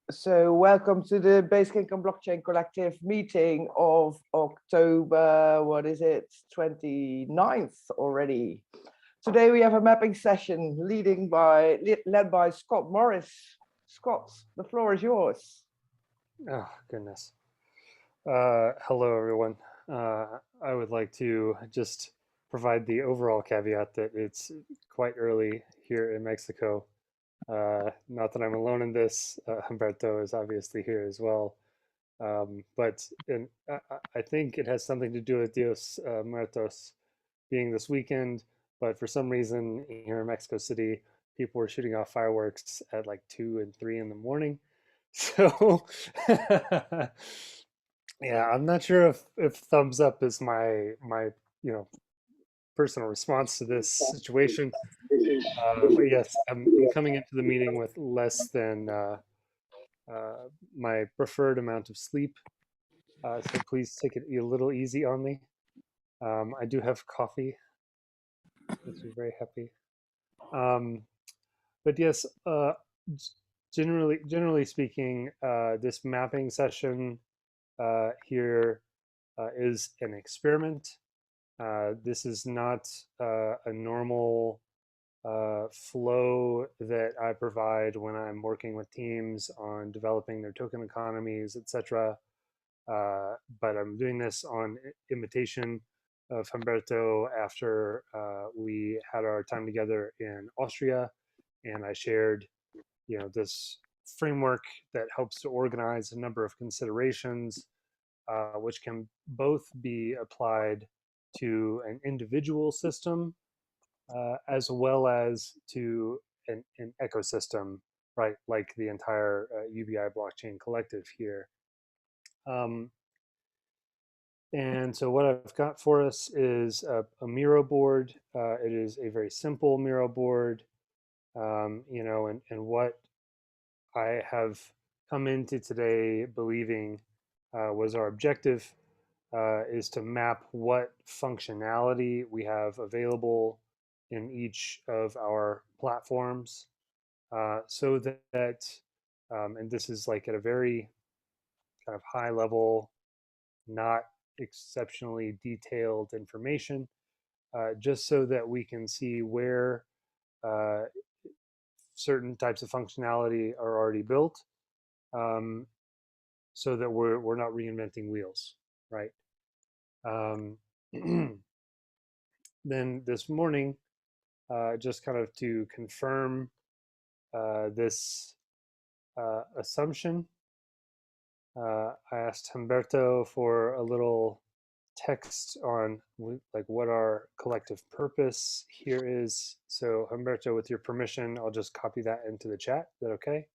So welcome to the Basic Income Blockchain Collective meeting of October, what is it, 29th already. Today we have a mapping session led by Scott Morris. Scott, the floor is yours. Oh, goodness. Hello, everyone. I would like to just provide the overall caveat that it's quite early here in Mexico. Not that I'm alone in this. Humberto is obviously here as well. I think it has something to do with Dios Muertos being this weekend. But for some reason here in Mexico City, people were shooting off fireworks at like 2 and 3 in the morning. So yeah, I'm not sure if thumbs up is my personal response to this situation. But yes, I'm coming into the meeting with less than my preferred amount of sleep. So please take it a little easy on me. I do have coffee, makes me very happy. Um, but yes, generally speaking, this mapping session here is an experiment. This is not a normal flow that I provide when I'm working with teams on developing their token economies, etc. But I'm doing this on invitation of Humberto after we had our time together in Austria, and I shared, this framework that helps to organize a number of considerations, which can both be applied to an individual system as well as to an ecosystem, right? Like the entire UBI blockchain collective here. Um, and so what I've got for us is a Miro board. It is a very simple Miro board, and what I have come into today believing was our objective is to map what functionality we have available in each of our platforms so that, and this is like at a very kind of high level, not exceptionally detailed information, just so that we can see where uh, certain types of functionality are already built, um, so that we're not reinventing wheels, right? Um, then this morning, just kind of to confirm this assumption, I asked Humberto for a little text on like what our collective purpose here is. So Humberto, with your permission, I'll just copy that into the chat. Is that okay?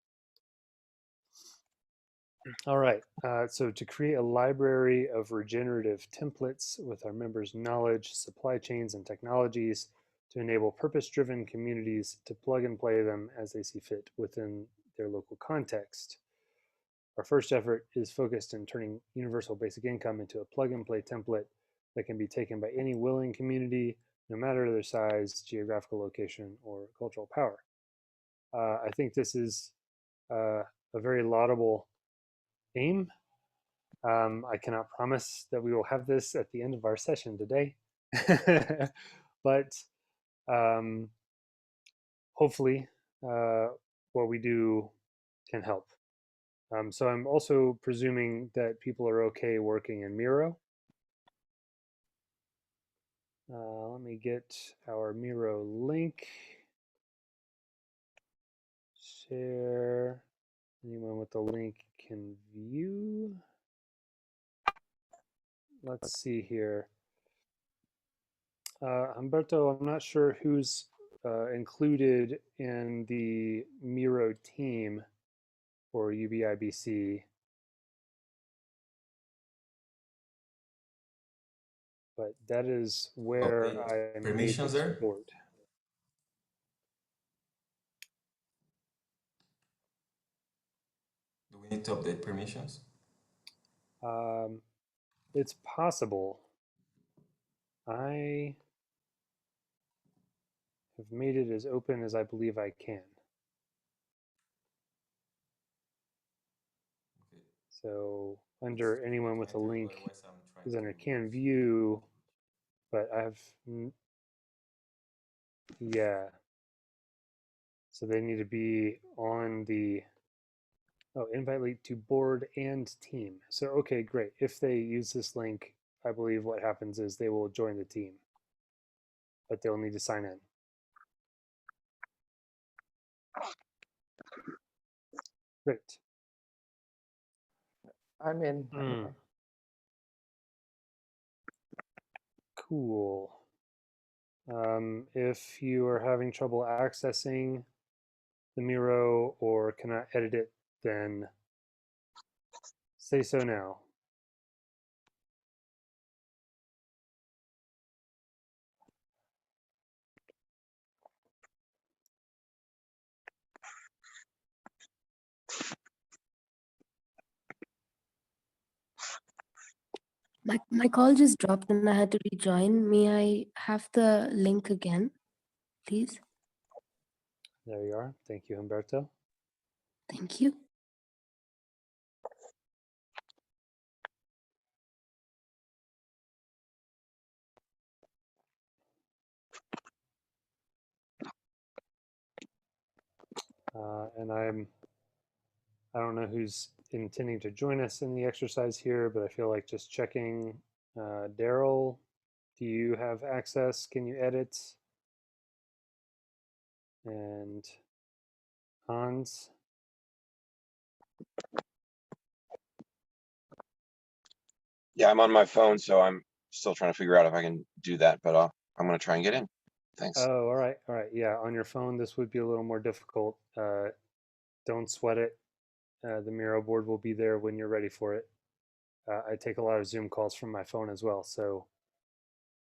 All right. So to create a library of regenerative templates with our members' knowledge, supply chains, and technologies to enable purpose-driven communities to plug and play them as they see fit within their local context. Our first effort is focused in turning universal basic income into a plug-and-play template that can be taken by any willing community, no matter their size, geographical location, or cultural power. I think this is a very laudable aim. I cannot promise that we will have this at the end of our session today, but um, hopefully what we do can help. So I'm also presuming that people are okay working in Miro. Let me get our Miro link. Share. Anyone with the link can view. Let's see here. Humberto, I'm not sure who's included in the Miro team for UBIBC, but that is where I made Permissions this there? board. Do we need to update permissions? Um, it's possible. I have made it as open as I believe I can. So under anyone with a Enter link by Wes, I'm trying is to under can invite. view, but yeah. So they need to be on the, oh, invite link to board and team. So, okay, great. If they use this link, I believe what happens is they will join the team, but they'll need to sign in. Great. I'm in. Anyway. Cool. If you are having trouble accessing the Miro or cannot edit it, then say so now. My call just dropped and I had to rejoin. May I have the link again, please? There you are. Thank you, Humberto. Thank you. And I don't know who's intending to join us in the exercise here, but I feel like just checking. Daryl, do you have access? Can you edit? And Hans? Yeah, I'm on my phone, so I'm still trying to figure out if I can do that, but I'm going to try and get in. Thanks. Oh, all right. All right. Yeah, on your phone, this would be a little more difficult. Don't sweat it. The Miro board will be there when you're ready for it. I take a lot of Zoom calls from my phone as well, so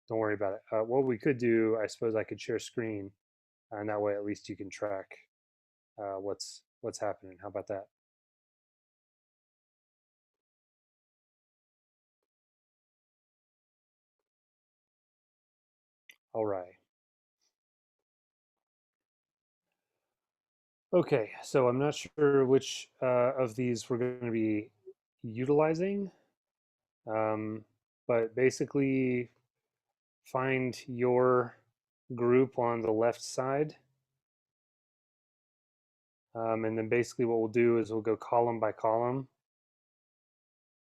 don't worry about it. What we could do, I suppose I could share screen, and that way at least you can track what's happening. How about that? All right. Okay, so I'm not sure which of these we're going to be utilizing, but basically find your group on the left side. And then basically what we'll do is we'll go column by column.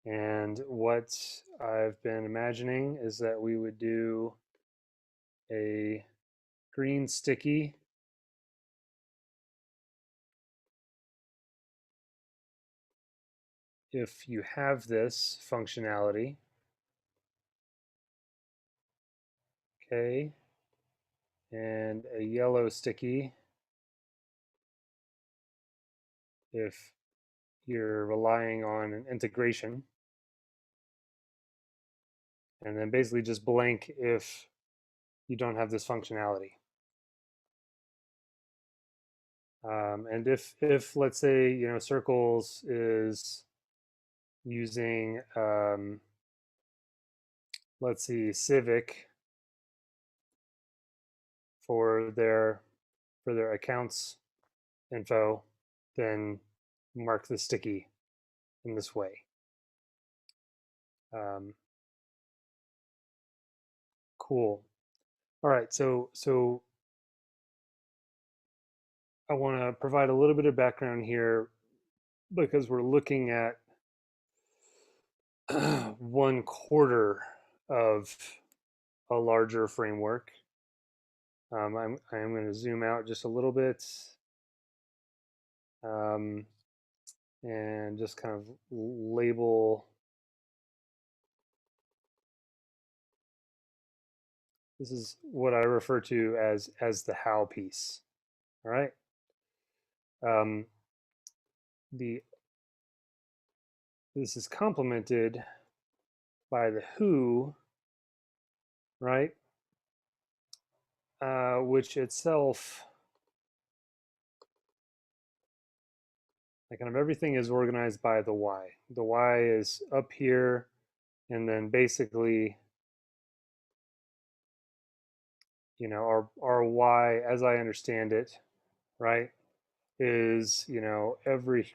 And what I've been imagining is that we would do a green sticky if you have this functionality. Okay. And a yellow sticky if you're relying on an integration. And then basically just blank if you don't have this functionality. And if let's say, you know, Circles is using, let's see, Civic for their accounts info, then mark the sticky in this way. Cool. All right, so I want to provide a little bit of background here because we're looking at 1/4 of a larger framework. I'm going to zoom out just a little bit and just kind of label. This is what I refer to as the how piece. All right. This is complemented by the who, right? Which itself, like kind of everything is organized by the why. The why is up here, and then basically, you know, our why, as I understand it, right, is, you know, every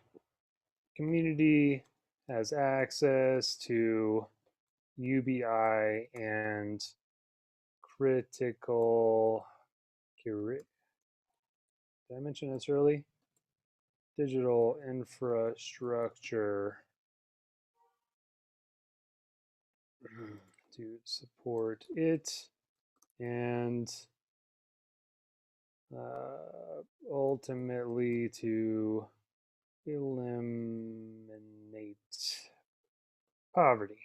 community has access to UBI and critical, did I mention this early? Digital infrastructure to support it and ultimately to eliminate poverty.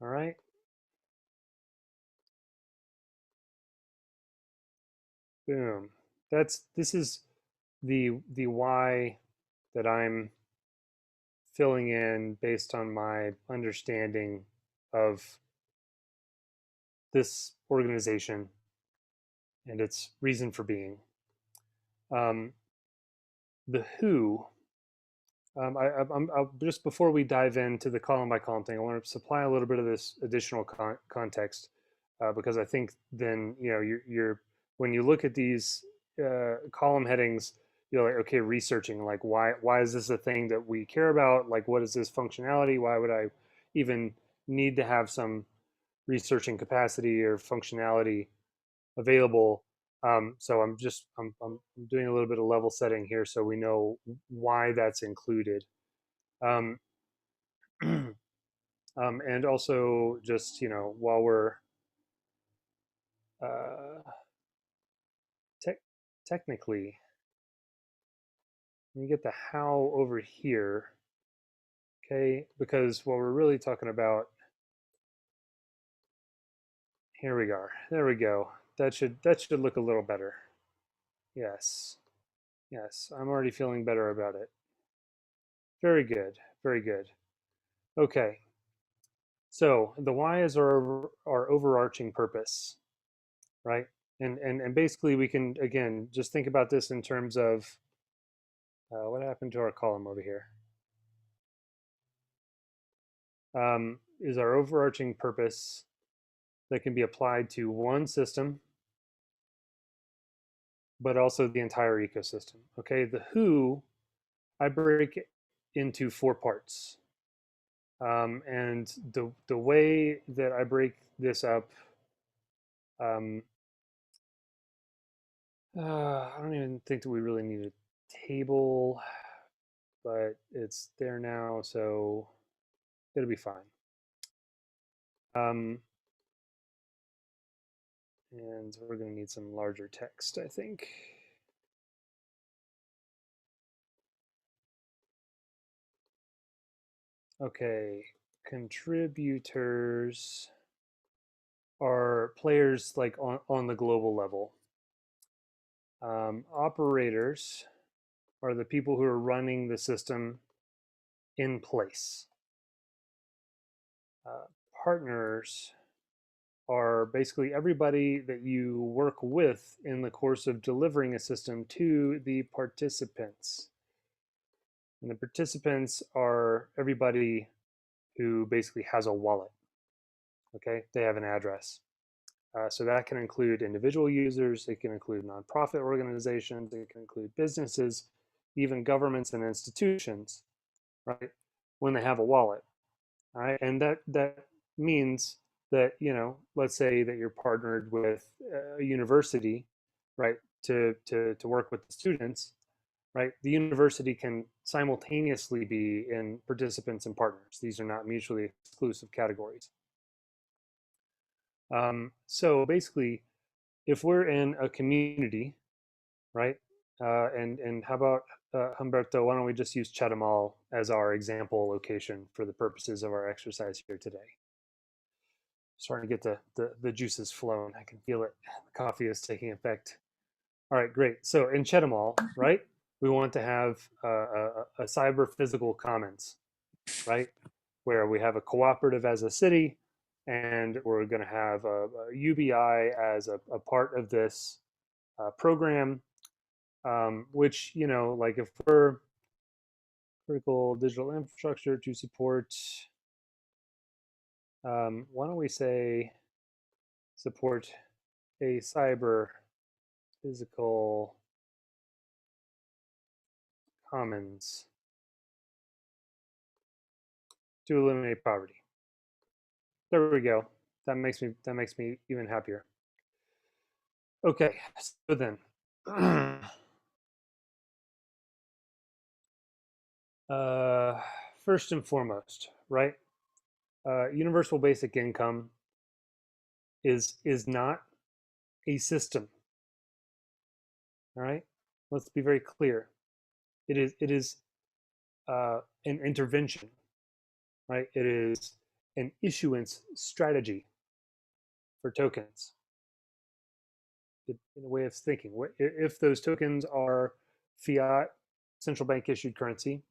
All right. Boom. This is the why that I'm filling in based on my understanding of this organization and its reason for being. The who, I'll, just before we dive into the column by column thing, I want to supply a little bit of this additional context because I think then, you know, you're when you look at these column headings, you're like, okay, researching, like why is this a thing that we care about? Like, what is this functionality? Why would I even need to have some researching capacity or functionality available? So I'm doing a little bit of level setting here so we know why that's included. And also just, you know, while we're technically, let me get the how over here, okay? Because what we're really talking about, here we are, there we go. That should look a little better. Yes, yes, I'm already feeling better about it. Very good, very good. Okay, so the why is our overarching purpose, right? And basically we can, again, just think about this in terms of, what happened to our column over here? Is our overarching purpose that can be applied to one system, but also the entire ecosystem. Okay, the who, I break into 4 parts. And the way that I break this up, I don't even think that we really need a table, but it's there now, so it'll be fine. And we're going to need some larger text, I think. Okay, contributors are players like on the global level. Operators are the people who are running the system in place. Partners are basically everybody that you work with in the course of delivering a system to the participants. And the participants are everybody who basically has a wallet. Okay, they have an address. So that can include individual users, it can include nonprofit organizations, it can include businesses, even governments and institutions, right? When they have a wallet, all right? And that means that, you know, let's say that you're partnered with a university, right, to work with the students, right? The university can simultaneously be in participants and partners. These are not mutually exclusive categories. So basically, if we're in a community, right? And how about Humberto? Why don't we just use Chetumal as our example location for the purposes of our exercise here today? Starting to get the juices flowing. I can feel it. The coffee is taking effect. All right, great. So in Chetumal, right, we want to have a cyber physical commons, right, where we have a cooperative as a city, and we're going to have a UBI as a part of this program, which, you know, like if we're critical digital infrastructure to support, why don't we say support a cyber physical commons to eliminate poverty. There we go. That makes me even happier. Okay, so then first and foremost, right? Universal basic income is not a system. All right, let's be very clear. It is an intervention, right? It is an issuance strategy for tokens. In a way of thinking, if those tokens are fiat central bank issued currency,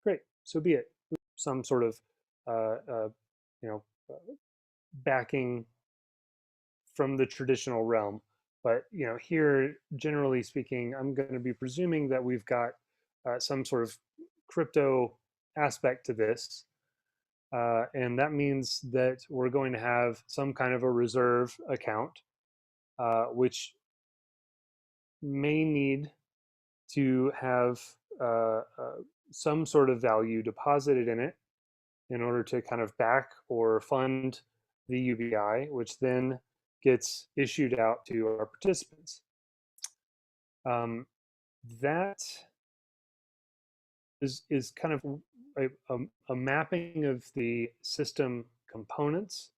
great, so be it. Some sort of you know backing from the traditional realm. But here, generally speaking, I'm going to be presuming that we've got some sort of crypto aspect to this, and that means that we're going to have some kind of a reserve account, which may need to have some sort of value deposited in it in order to kind of back or fund the UBI, which then gets issued out to our participants. That is kind of a mapping of the system components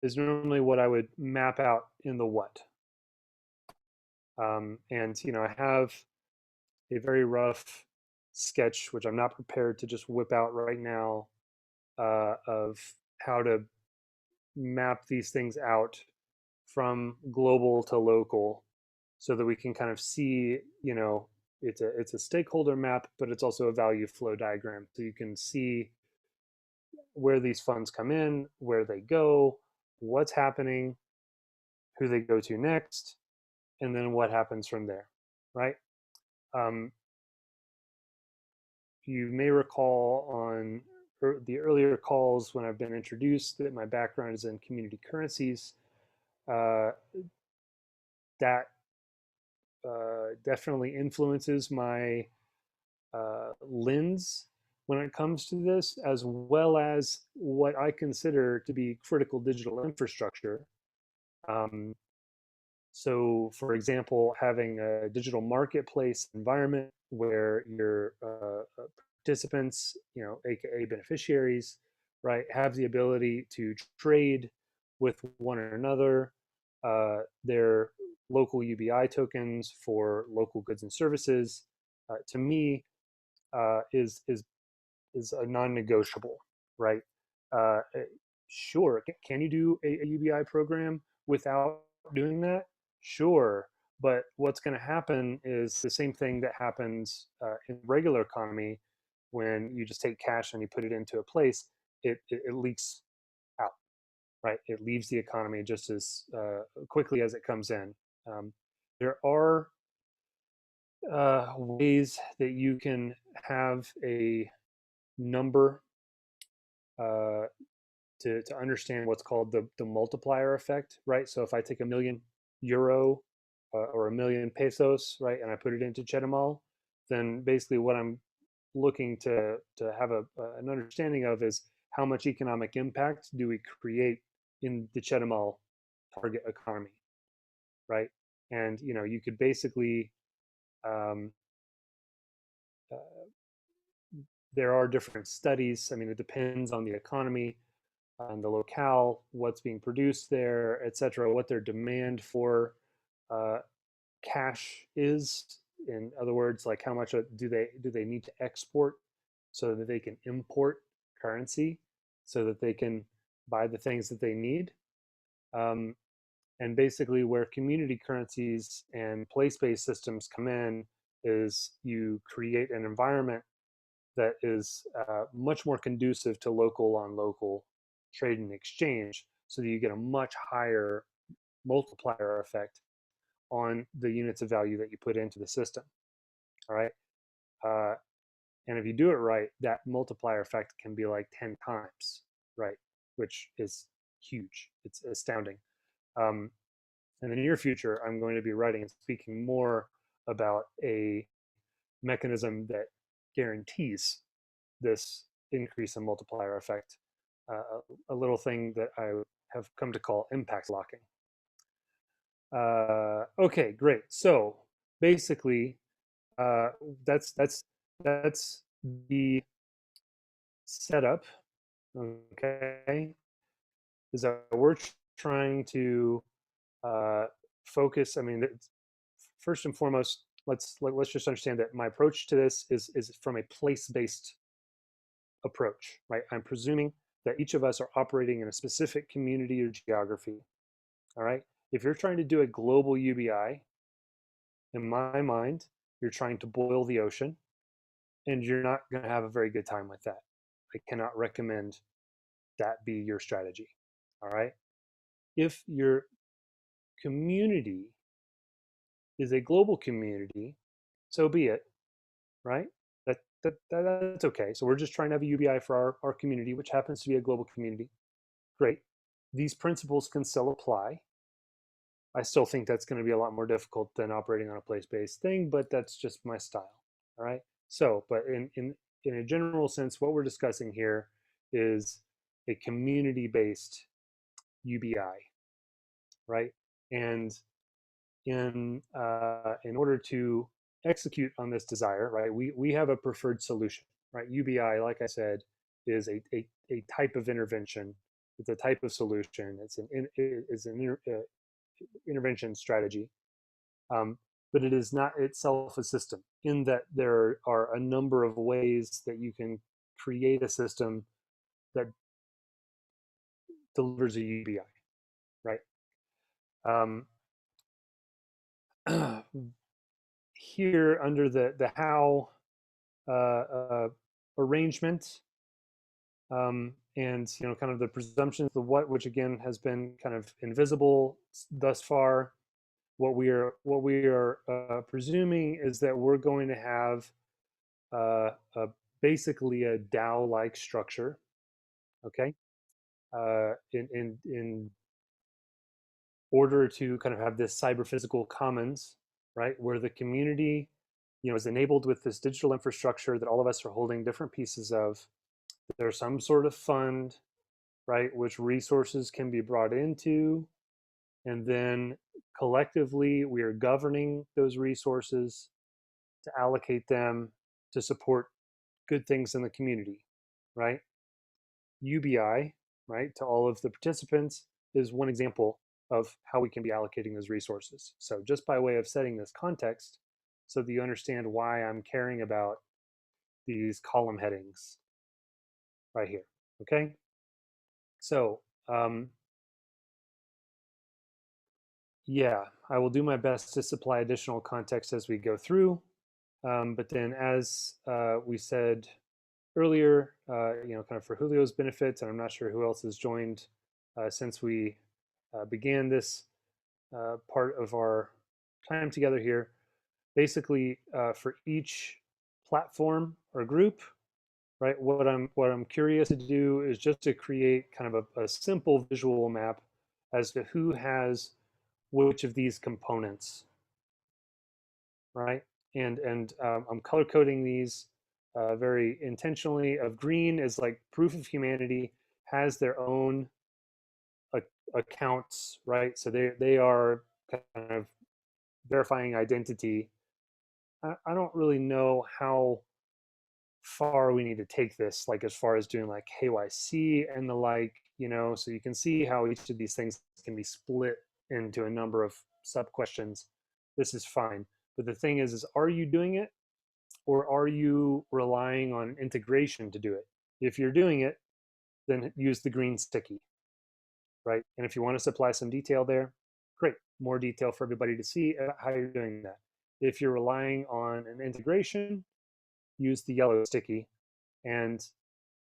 is normally what I would map out in the what. And I have a very rough sketch, which I'm not prepared to just whip out right now, of how to map these things out from global to local, so that we can kind of see, it's a stakeholder map, but it's also a value flow diagram. So you can see where these funds come in, where they go, what's happening, who they go to next, and then what happens from there, right? You may recall on the earlier calls when I've been introduced that my background is in community currencies. That definitely influences my lens when it comes to this, as well as what I consider to be critical digital infrastructure. So, for example, having a digital marketplace environment where your participants, aka beneficiaries, right, have the ability to trade with one another their local UBI tokens for local goods and services, to me, is a non-negotiable, right? Sure, can you do a UBI program without doing that? Sure, but what's going to happen is the same thing that happens in regular economy when you just take cash and you put it into a place. It leaks out, right? It leaves the economy just as quickly as it comes in. There are ways that you can have a number to understand what's called the multiplier effect, right? So if I take €1 million or 1 million pesos, right, and I put it into Chetumal, then basically what I'm looking to have an understanding of is how much economic impact do we create in the Chetumal target economy, right? And you could basically there are different studies. I mean, it depends on the economy, on the locale, what's being produced there, et cetera, what their demand for cash is. In other words, like how much do they need to export so that they can import currency so that they can buy the things that they need. And basically where community currencies and place-based systems come in is you create an environment that is much more conducive to local on local trade and exchange, so that you get a much higher multiplier effect on the units of value that you put into the system. All right. And if you do it right, that multiplier effect can be like 10 times, right? Which is huge. It's astounding. In the near future, I'm going to be writing and speaking more about a mechanism that guarantees this increase in multiplier effect a little thing that I have come to call impact locking. Okay, great. So basically, that's the setup. Okay, is that we're trying to focus. I mean, first and foremost, let's just understand that my approach to this is from a place-based approach, right? I'm presuming that each of us are operating in a specific community or geography. All right. If you're trying to do a global UBI, in my mind, you're trying to boil the ocean, and you're not going to have a very good time with that. I cannot recommend that be your strategy. All right. If your community is a global community, so be it, right? That's okay. So we're just trying to have a UBI for our community, which happens to be a global community. Great. These principles can still apply. I still think that's going to be a lot more difficult than operating on a place-based thing, but that's just my style. All right. So, but in a general sense, what we're discussing here is a community-based UBI, right? And in order to execute on this desire, right, we have a preferred solution, right? UBI, like I said, is a type of intervention. It's a type of solution. It's an intervention strategy, but it is not itself a system, in that there are a number of ways that you can create a system that delivers a UBI, right? Here under the how arrangement, and kind of the presumptions, the what, which again has been kind of invisible thus far. What we are presuming is that we're going to have basically a DAO-like structure, okay? In order to kind of have this cyber-physical commons, right, where the community, is enabled with this digital infrastructure that all of us are holding different pieces of. There's some sort of fund, right, which resources can be brought into, and then collectively we are governing those resources to allocate them to support good things in the community, right? UBI, right, to all of the participants is one example of how we can be allocating those resources. So just by way of setting this context so that you understand why I'm caring about these column headings right here, okay? So, yeah, I will do my best to supply additional context as we go through. But then as we said earlier, kind of for Julio's benefit, and I'm not sure who else has joined since we began this part of our time together here. Basically, for each platform or group, right? What I'm curious to do is just to create kind of a simple visual map as to who has which of these components, right? And I'm color coding these very intentionally. Of green is like proof of humanity, has their own accounts, right? So they are kind of verifying identity. I don't really know how far we need to take this, like as far as doing like KYC and the like, so you can see how each of these things can be split into a number of sub questions. This is fine. But the thing is are you doing it, or are you relying on integration to do it? If you're doing it, then use the green sticky, right? And if you want to supply some detail there, great, more detail for everybody to see how you're doing that. If you're relying on an integration, use the yellow sticky and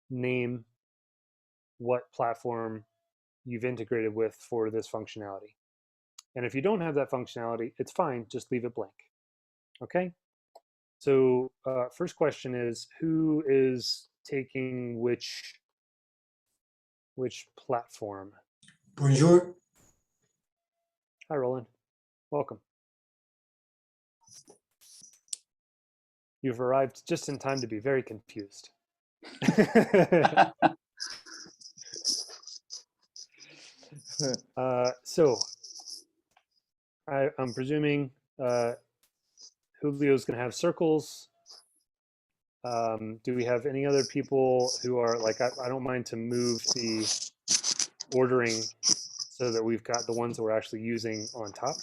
name what platform you've integrated with for this functionality. And if you don't have that functionality, it's fine, just leave it blank, okay? So first question is, who is taking which platform? Bonjour. Hi, Roland. Welcome. You've arrived just in time to be very confused. So I'm presuming Julio's going to have circles. Do we have any other people who are like, I don't mind to move the ordering so that we've got the ones that we're actually using on top.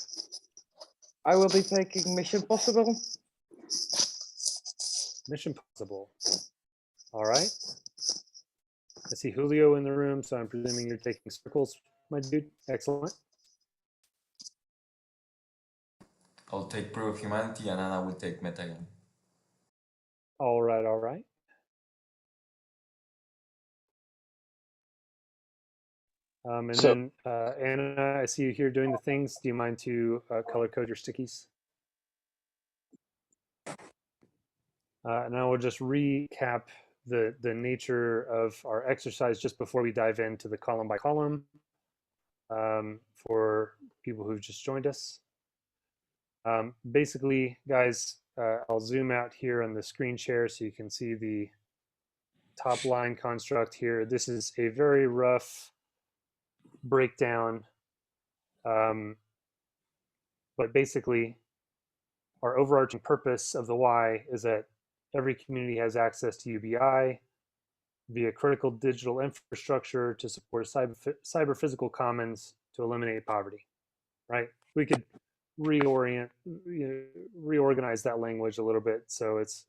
I will be taking Mission Possible. Mission Possible. All right. I see Julio in the room, so I'm presuming you're taking circles, my dude. Excellent. I'll take Proof of Humanity and Anna will take Metagame. All right, all right. And So- then Anna, I see you here doing the things. Do you mind to color code your stickies? And I will just recap the nature of our exercise just before we dive into the column by column for people who've just joined us. Basically, guys, I'll zoom out here on the screen share so you can see the top line construct here. This is a very rough breakdown, but basically our overarching purpose of the why is that every community has access to UBI via critical digital infrastructure to support cyber physical commons to eliminate poverty, right? We could reorganize that language a little bit so it's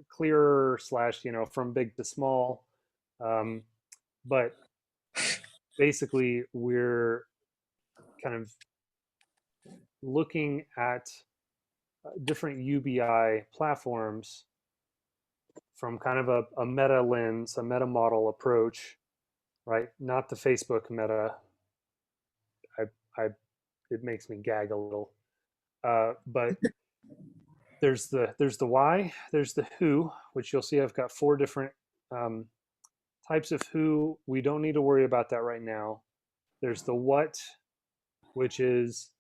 clearer slash, from big to small. But basically we're kind of looking at different UBI platforms from kind of a meta lens, a meta model approach, right? Not the Facebook meta. It makes me gag a little. But there's the why, there's the who, which you'll see I've got 4 different types of who. We don't need to worry about that right now. There's the what, which is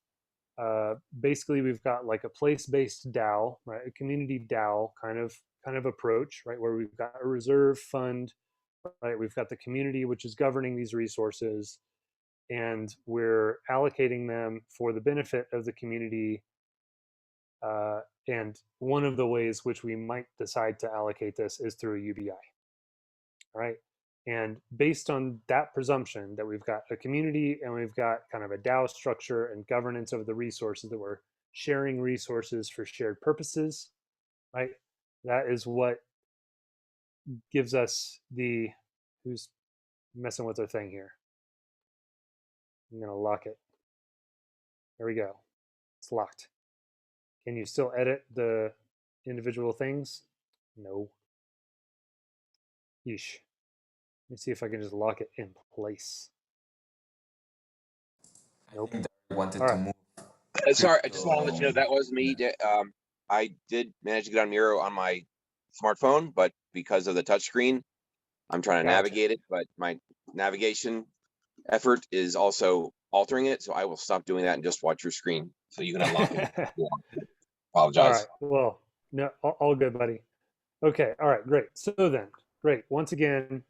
basically we've got like a place-based DAO, right? A community DAO kind of approach, right? Where we've got a reserve fund, right? We've got the community which is governing these resources, and we're allocating them for the benefit of the community. And one of the ways which we might decide to allocate this is through a UBI, all right? And based on that presumption that we've got a community and we've got kind of a DAO structure and governance of the resources, that we're sharing resources for shared purposes, right? That is what gives us the, who's messing with their thing here? I'm gonna lock it. There we go. It's locked. Can you still edit the individual things? No. Yeesh. Let me see if I can just lock it in place. Nope. I think that I wanted All to right. move. Sorry, I just want to let you know that was me. I did manage to get on Miro on my smartphone, but because of the touchscreen, I'm trying to Gotcha. navigate it, but my navigation effort is also altering it. So I will stop doing that and just watch your screen. So you can unlock it. All Apologize. right. Well, no, all good, buddy. Okay. All right. Great. So then, great. Once again,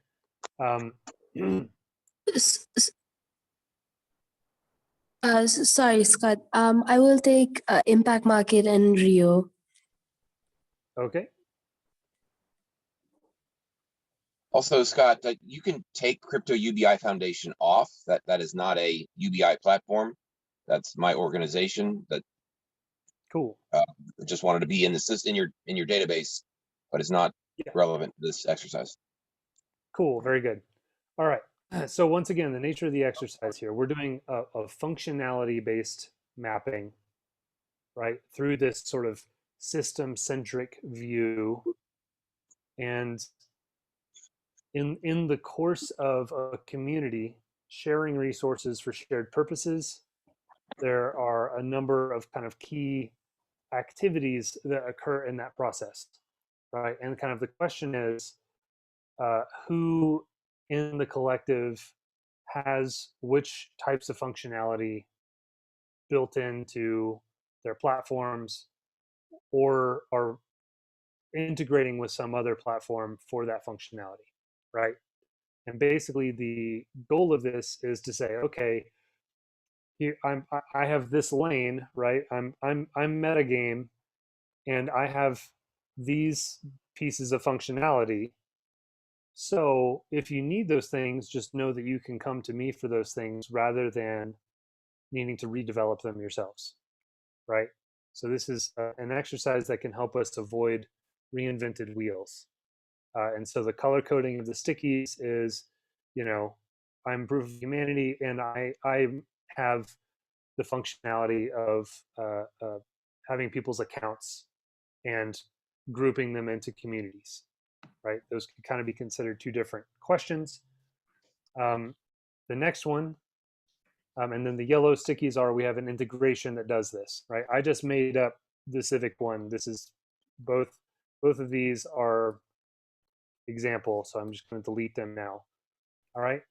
Sorry, Scott. I will take Impact Market and Rio. okay. Also, Scott, you can take Crypto UBI Foundation off. That is not a UBI platform. That's my organization that Cool. just wanted to be in the system in your database, but it's not Yeah. relevant to this exercise. Cool. Very good. All right. So once again, the nature of the exercise here, we're doing a functionality-based mapping, right, through this sort of system-centric view. And in the course of a community sharing resources for shared purposes, there are a number of kind of key activities that occur in that process, right? And kind of the question is, who in the collective has which types of functionality built into their platforms or are integrating with some other platform for that functionality, right? And basically the goal of this is to say, okay, I have this lane, right? I'm metagame, and I have these pieces of functionality. So if you need those things, just know that you can come to me for those things rather than needing to redevelop them yourselves, right? So this is an exercise that can help us avoid reinvented wheels. And so the color coding of the stickies is, you know, I'm proof of humanity, and I have the functionality of having people's accounts and grouping them into communities, right? Those can kind of be considered two different questions. The next one, and then the yellow stickies are, we have an integration that does this, right? I just made up the civic one. This is both of these are examples, so I'm just going to delete them now. All right.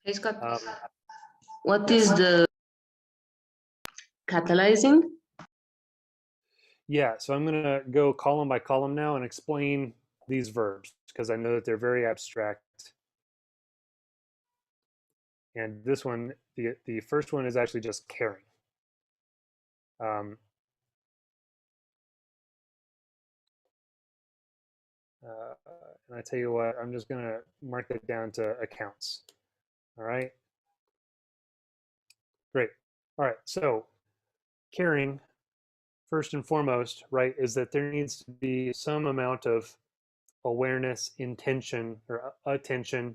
Hey Scott, What what is the catalyzing? Yeah, so I'm going to go column by column now and explain these verbs because I know that they're very abstract. And this one, the first one is actually just caring. And I tell you what, I'm just going to mark that down to accounts. All right. Great. All right. So caring, first and foremost, right, is that there needs to be some amount of awareness, intention, or attention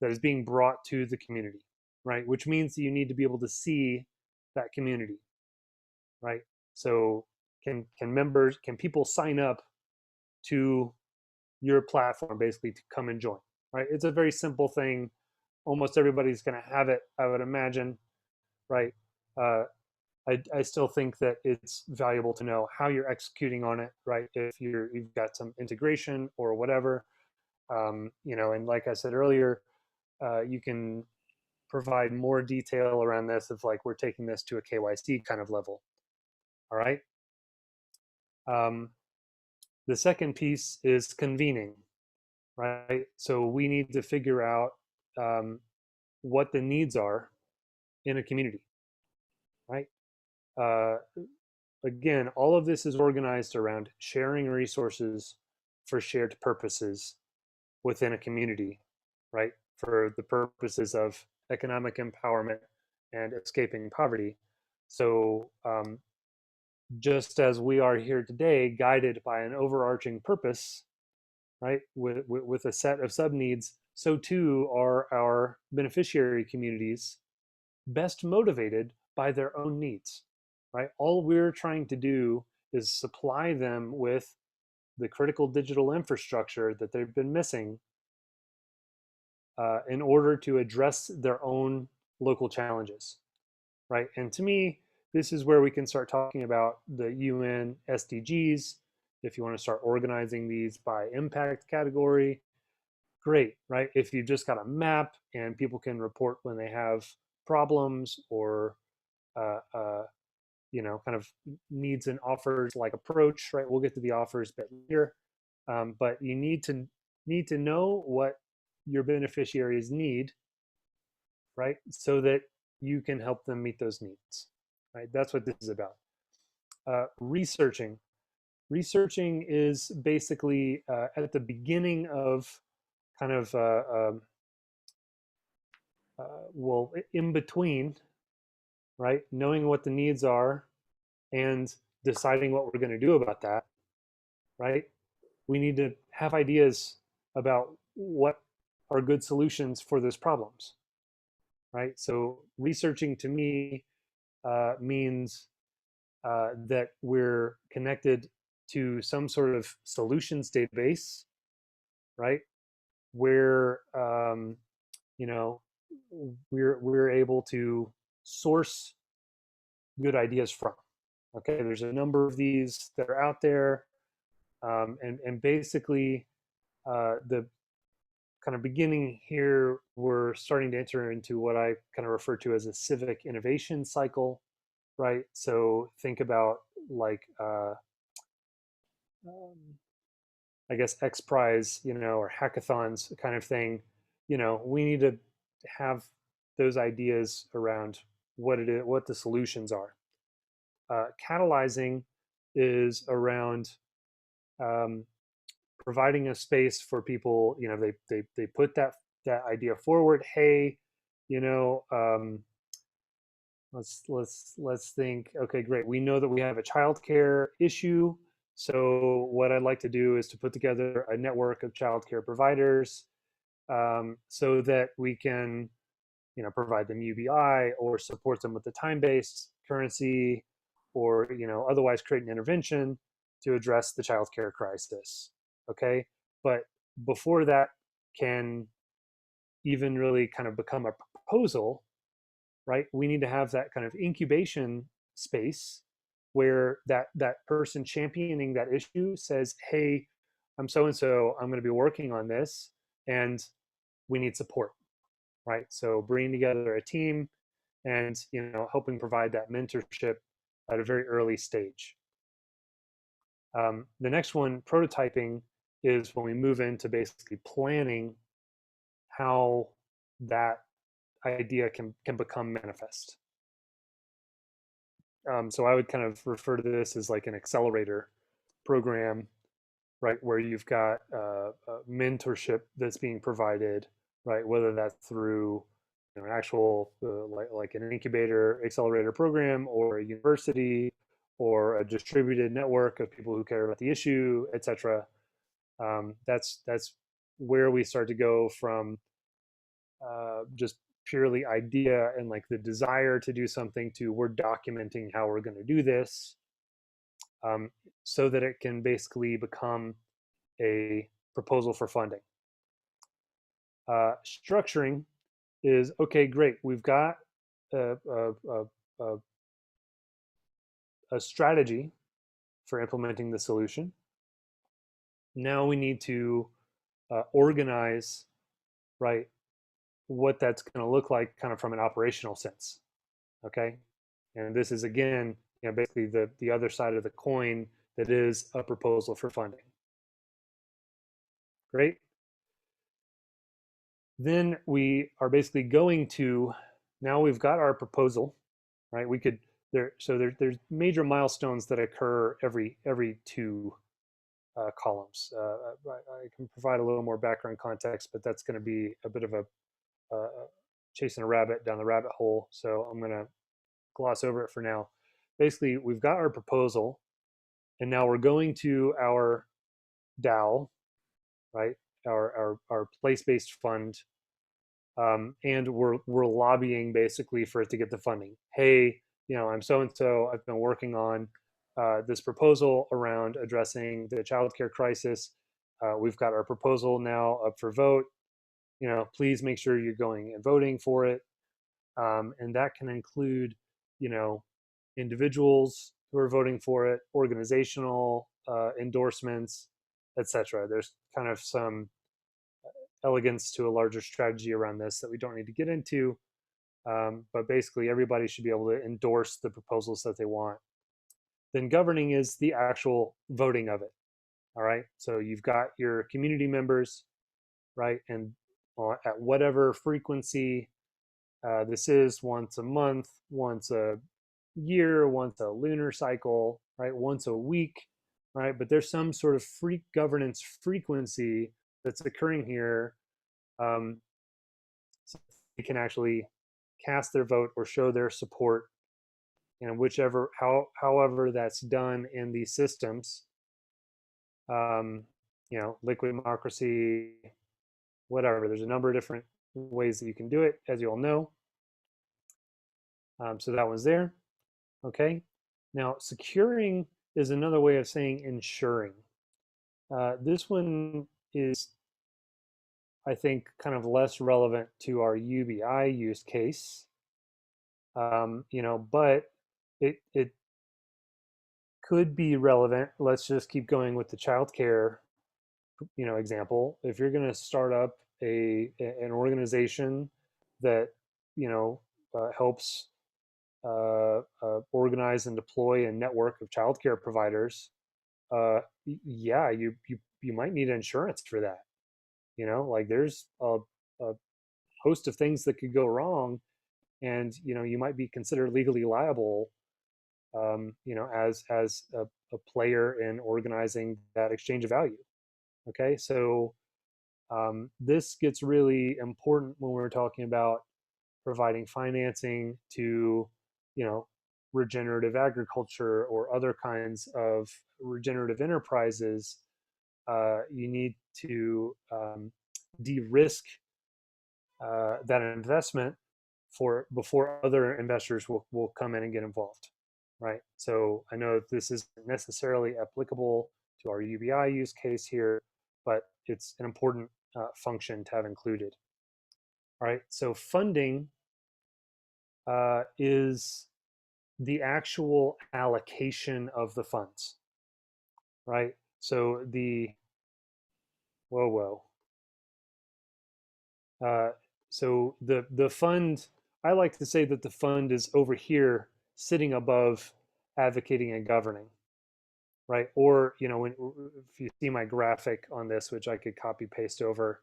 that is being brought to the community, right? Which means that you need to be able to see that community, right? So can people sign up to your platform basically to come and join, right? It's a very simple thing. Almost everybody's going to have it, I would imagine, right? I still think that it's valuable to know how you're executing on it, right? If you've got some integration or whatever, you know, and like I said earlier, you can provide more detail around this if like we're taking this to a KYC kind of level. All right. The second piece is convening, right? So we need to figure out what the needs are in a community, right? Again, all of this is organized around sharing resources for shared purposes within a community, right? For the purposes of economic empowerment and escaping poverty. So just as we are here today, guided by an overarching purpose, right, with a set of sub-needs, so too are our beneficiary communities best motivated by their own needs, right? All we're trying to do is supply them with the critical digital infrastructure that they've been missing in order to address their own local challenges, right? And to me, this is where we can start talking about the UN SDGs. If you want to start organizing these by impact category, great, right? If you've just got a map and people can report when they have problems or you know, kind of needs and offers like approach, right? We'll get to the offers a bit later, but you need to know what your beneficiaries need, right? So that you can help them meet those needs, right? That's what this is about. Researching is basically at the beginning of kind of well, in between, right? Knowing what the needs are and deciding what we're going to do about that, right? We need to have ideas about what are good solutions for those problems, right? So researching to me means that we're connected to some sort of solutions database, right? Where you know, we're able to source good ideas from. Okay, there's a number of these that are out there, and basically the kind of beginning here, we're starting to enter into what I kind of refer to as a civic innovation cycle, right? So think about like I guess X Prize, you know, or hackathons kind of thing. You know, we need to have those ideas around what it is, what the solutions are. Catalyzing is around providing a space for people. You know, they put that idea forward. Hey, you know, let's think. Okay, great. We know that we have a childcare issue. So what I'd like to do is to put together a network of childcare providers, so that we can, you know, provide them UBI or support them with the time-based currency, or, you know, otherwise create an intervention to address the childcare crisis. Okay, but before that can even really kind of become a proposal, right? We need to have that kind of incubation space where that person championing that issue says, hey, I'm so and so, I'm going to be working on this, and we need support, right? So bringing together a team and, you know, helping provide that mentorship at a very early stage. The next one, prototyping, is when we move into basically planning how that idea can become manifest. So I would kind of refer to this as like an accelerator program, right, where you've got mentorship that's being provided, right, whether that's through, you know, an actual like an incubator accelerator program, or a university, or a distributed network of people who care about the issue, etc. That's where we start to go from just purely idea and like the desire to do something to we're documenting how we're going to do this, so that it can basically become a proposal for funding. Structuring is, okay, great, we've got a strategy for implementing the solution. Now we need to organize, right, what that's going to look like kind of from an operational sense. Okay, and this is, again, you know, basically the other side of the coin that is a proposal for funding. Great. Then we are basically going to, now we've got our proposal, right? We could there's major milestones that occur every two columns. I can provide a little more background context, but that's going to be a bit of a chasing a rabbit down the rabbit hole, so I'm going to gloss over it for now. Basically, we've got our proposal, and now we're going to our DAO, right? Our place-based fund, and we're lobbying basically for it to get the funding. Hey, you know, I'm so and so. I've been working on this proposal around addressing the childcare crisis. We've got our proposal now up for vote. You know, please make sure you're going and voting for it, and that can include, you know, individuals who are voting for it, organizational endorsements, etc. There's kind of some elegance to a larger strategy around this that we don't need to get into, but basically everybody should be able to endorse the proposals that they want. Then governing is the actual voting of it. All right, so you've got your community members, right, and at whatever frequency this is, once a month, once a year, once a lunar cycle, right, once a week, right, but there's some sort of governance frequency that's occurring here, so they can actually cast their vote or show their support, and however that's done in these systems, you know, liquid democracy, whatever. There's a number of different ways that you can do it, as you all know. So that one's there. Okay. Now, securing is another way of saying ensuring. This one is, I think, kind of less relevant to our UBI use case, you know, but it could be relevant. Let's just keep going with the childcare, you know, example. If you're going to start up an organization that, you know, helps organize and deploy a network of childcare providers, yeah, you might need insurance for that. You know, like there's a host of things that could go wrong and you might be considered legally liable, as a player in organizing that exchange of value. Okay, so this gets really important when we're talking about providing financing to, regenerative agriculture or other kinds of regenerative enterprises. You need to de-risk that investment before other investors will come in and get involved, right? So I know this isn't necessarily applicable to our UBI use case here, but it's an important function to have included. All right, so funding is the actual allocation of the funds, right? So so the fund, I like to say that the fund is over here sitting above advocating and governing, right? Or, if you see my graphic on this, which I could copy paste over,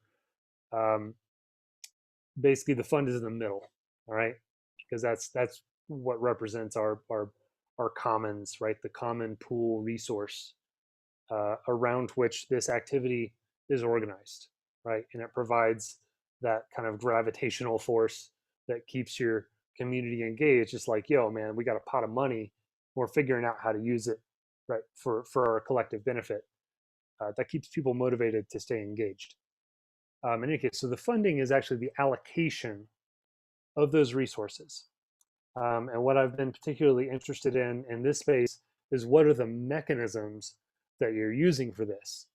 basically the fund is in the middle, all right? Because that's what represents our commons, right? The common pool resource around which this activity is organized, right? And it provides that kind of gravitational force that keeps your community engaged. Just like, yo, man, we got a pot of money, we're figuring out how to use it, right, for our collective benefit. That keeps people motivated to stay engaged. In any case, so the funding is actually the allocation of those resources. And what I've been particularly interested in this space is what are the mechanisms that you're using for this,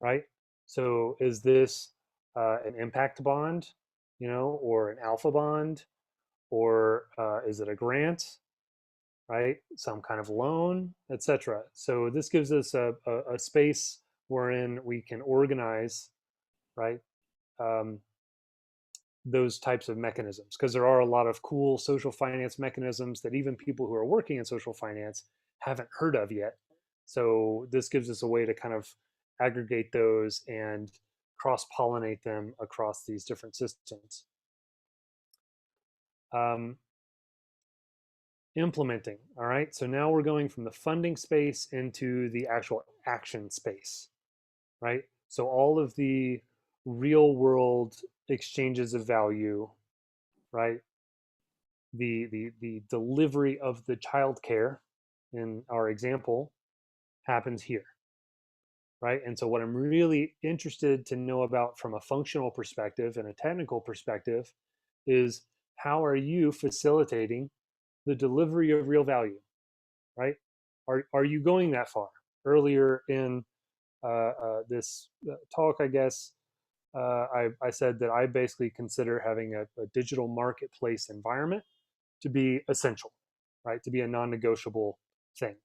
right? So is this an impact bond, or an alpha bond, or is it a grant, right? Some kind of loan, etc. So this gives us a space wherein we can organize, right? Those types of mechanisms, because there are a lot of cool social finance mechanisms that even people who are working in social finance haven't heard of yet. So this gives us a way to kind of aggregate those and cross-pollinate them across these different systems. Implementing, all right? So now we're going from the funding space into the actual action space, right? So all of the real world exchanges of value, right? The delivery of the childcare in our example happens here, right? And so what I'm really interested to know about from a functional perspective and a technical perspective is how are you facilitating the delivery of real value, right? Are you going that far? Earlier in this talk, I guess, I said that I basically consider having a digital marketplace environment to be essential, right? To be a non-negotiable thing.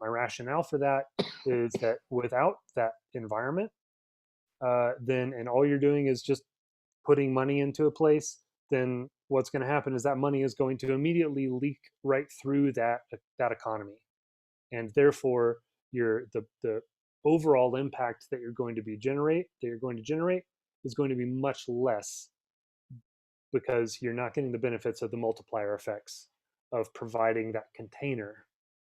My rationale for that is that without that environment, then, and all you're doing is just putting money into a place, then what's going to happen is that money is going to immediately leak right through that economy. And therefore, the overall impact that you're going to generate is going to be much less, because you're not getting the benefits of the multiplier effects of providing that container,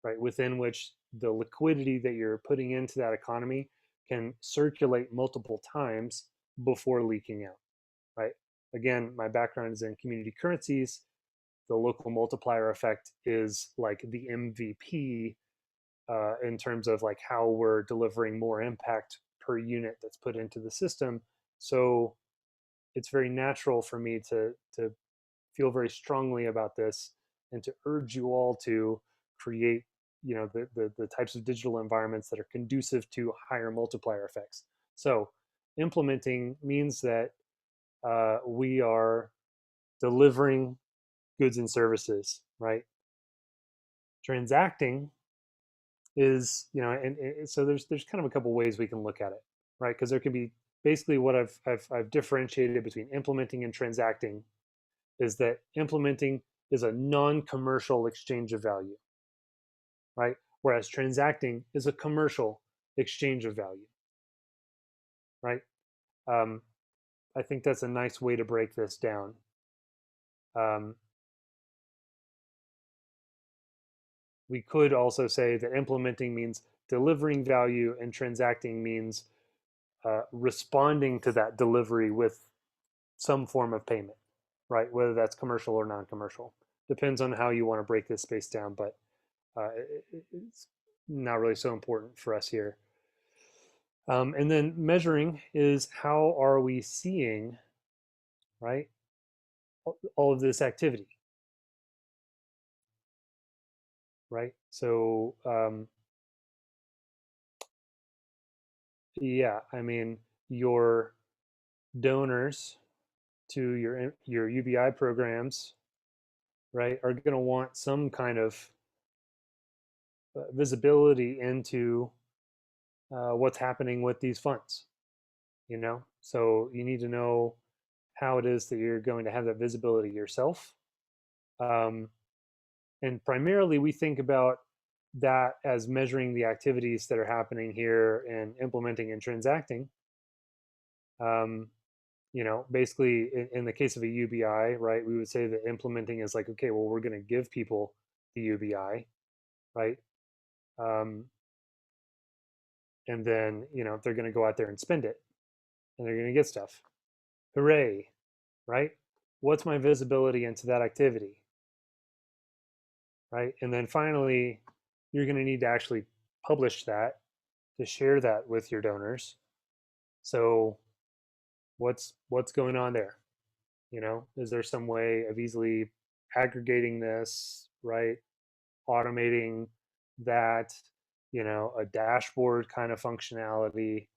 right, within which the liquidity that you're putting into that economy can circulate multiple times before leaking out, right? Again, my background is in community currencies. The local multiplier effect is like the MVP in terms of like how we're delivering more impact per unit that's put into the system. So it's very natural for me to feel very strongly about this and to urge you all to create, the types of digital environments that are conducive to higher multiplier effects. So implementing means that we are delivering goods and services, right? Transacting is, and so there's kind of a couple ways we can look at it, right? Because there can be basically what I've differentiated between implementing and transacting is that implementing is a non-commercial exchange of value, right? Whereas transacting is a commercial exchange of value, right? I think that's a nice way to break this down. We could also say that implementing means delivering value and transacting means responding to that delivery with some form of payment, right? Whether that's commercial or non-commercial. Depends on how you want to break this space down, but it's not really so important for us here. And then measuring is how are we seeing, right, all of this activity, right? So yeah, I mean, your donors to your UBI programs, right, are going to want some kind of visibility into what's happening with these funds, you know? So you need to know how it is that you're going to have that visibility yourself. And primarily we think about that as measuring the activities that are happening here and implementing and transacting. You know, basically in the case of a UBI, right, we would say that implementing is like, okay, well, we're going to give people the UBI, right? And then, you know, they're going to go out there and spend it and they're going to get stuff. Hooray, right? What's my visibility into that activity, right? And then finally, you're going to need to actually publish that to share that with your donors. So what's going on there? You know, is there some way of easily aggregating this, right? Automating that, you know, a dashboard kind of functionality?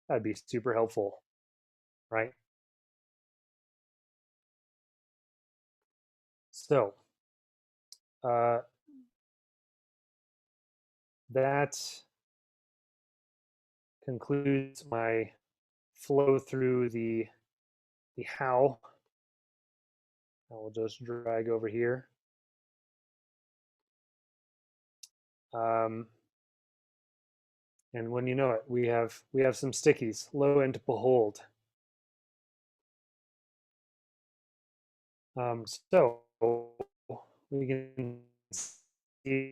That'd be super helpful, right? So that concludes my flow through the how. I will just drag over here. And when you know it, we have some stickies. Lo and behold. So we can see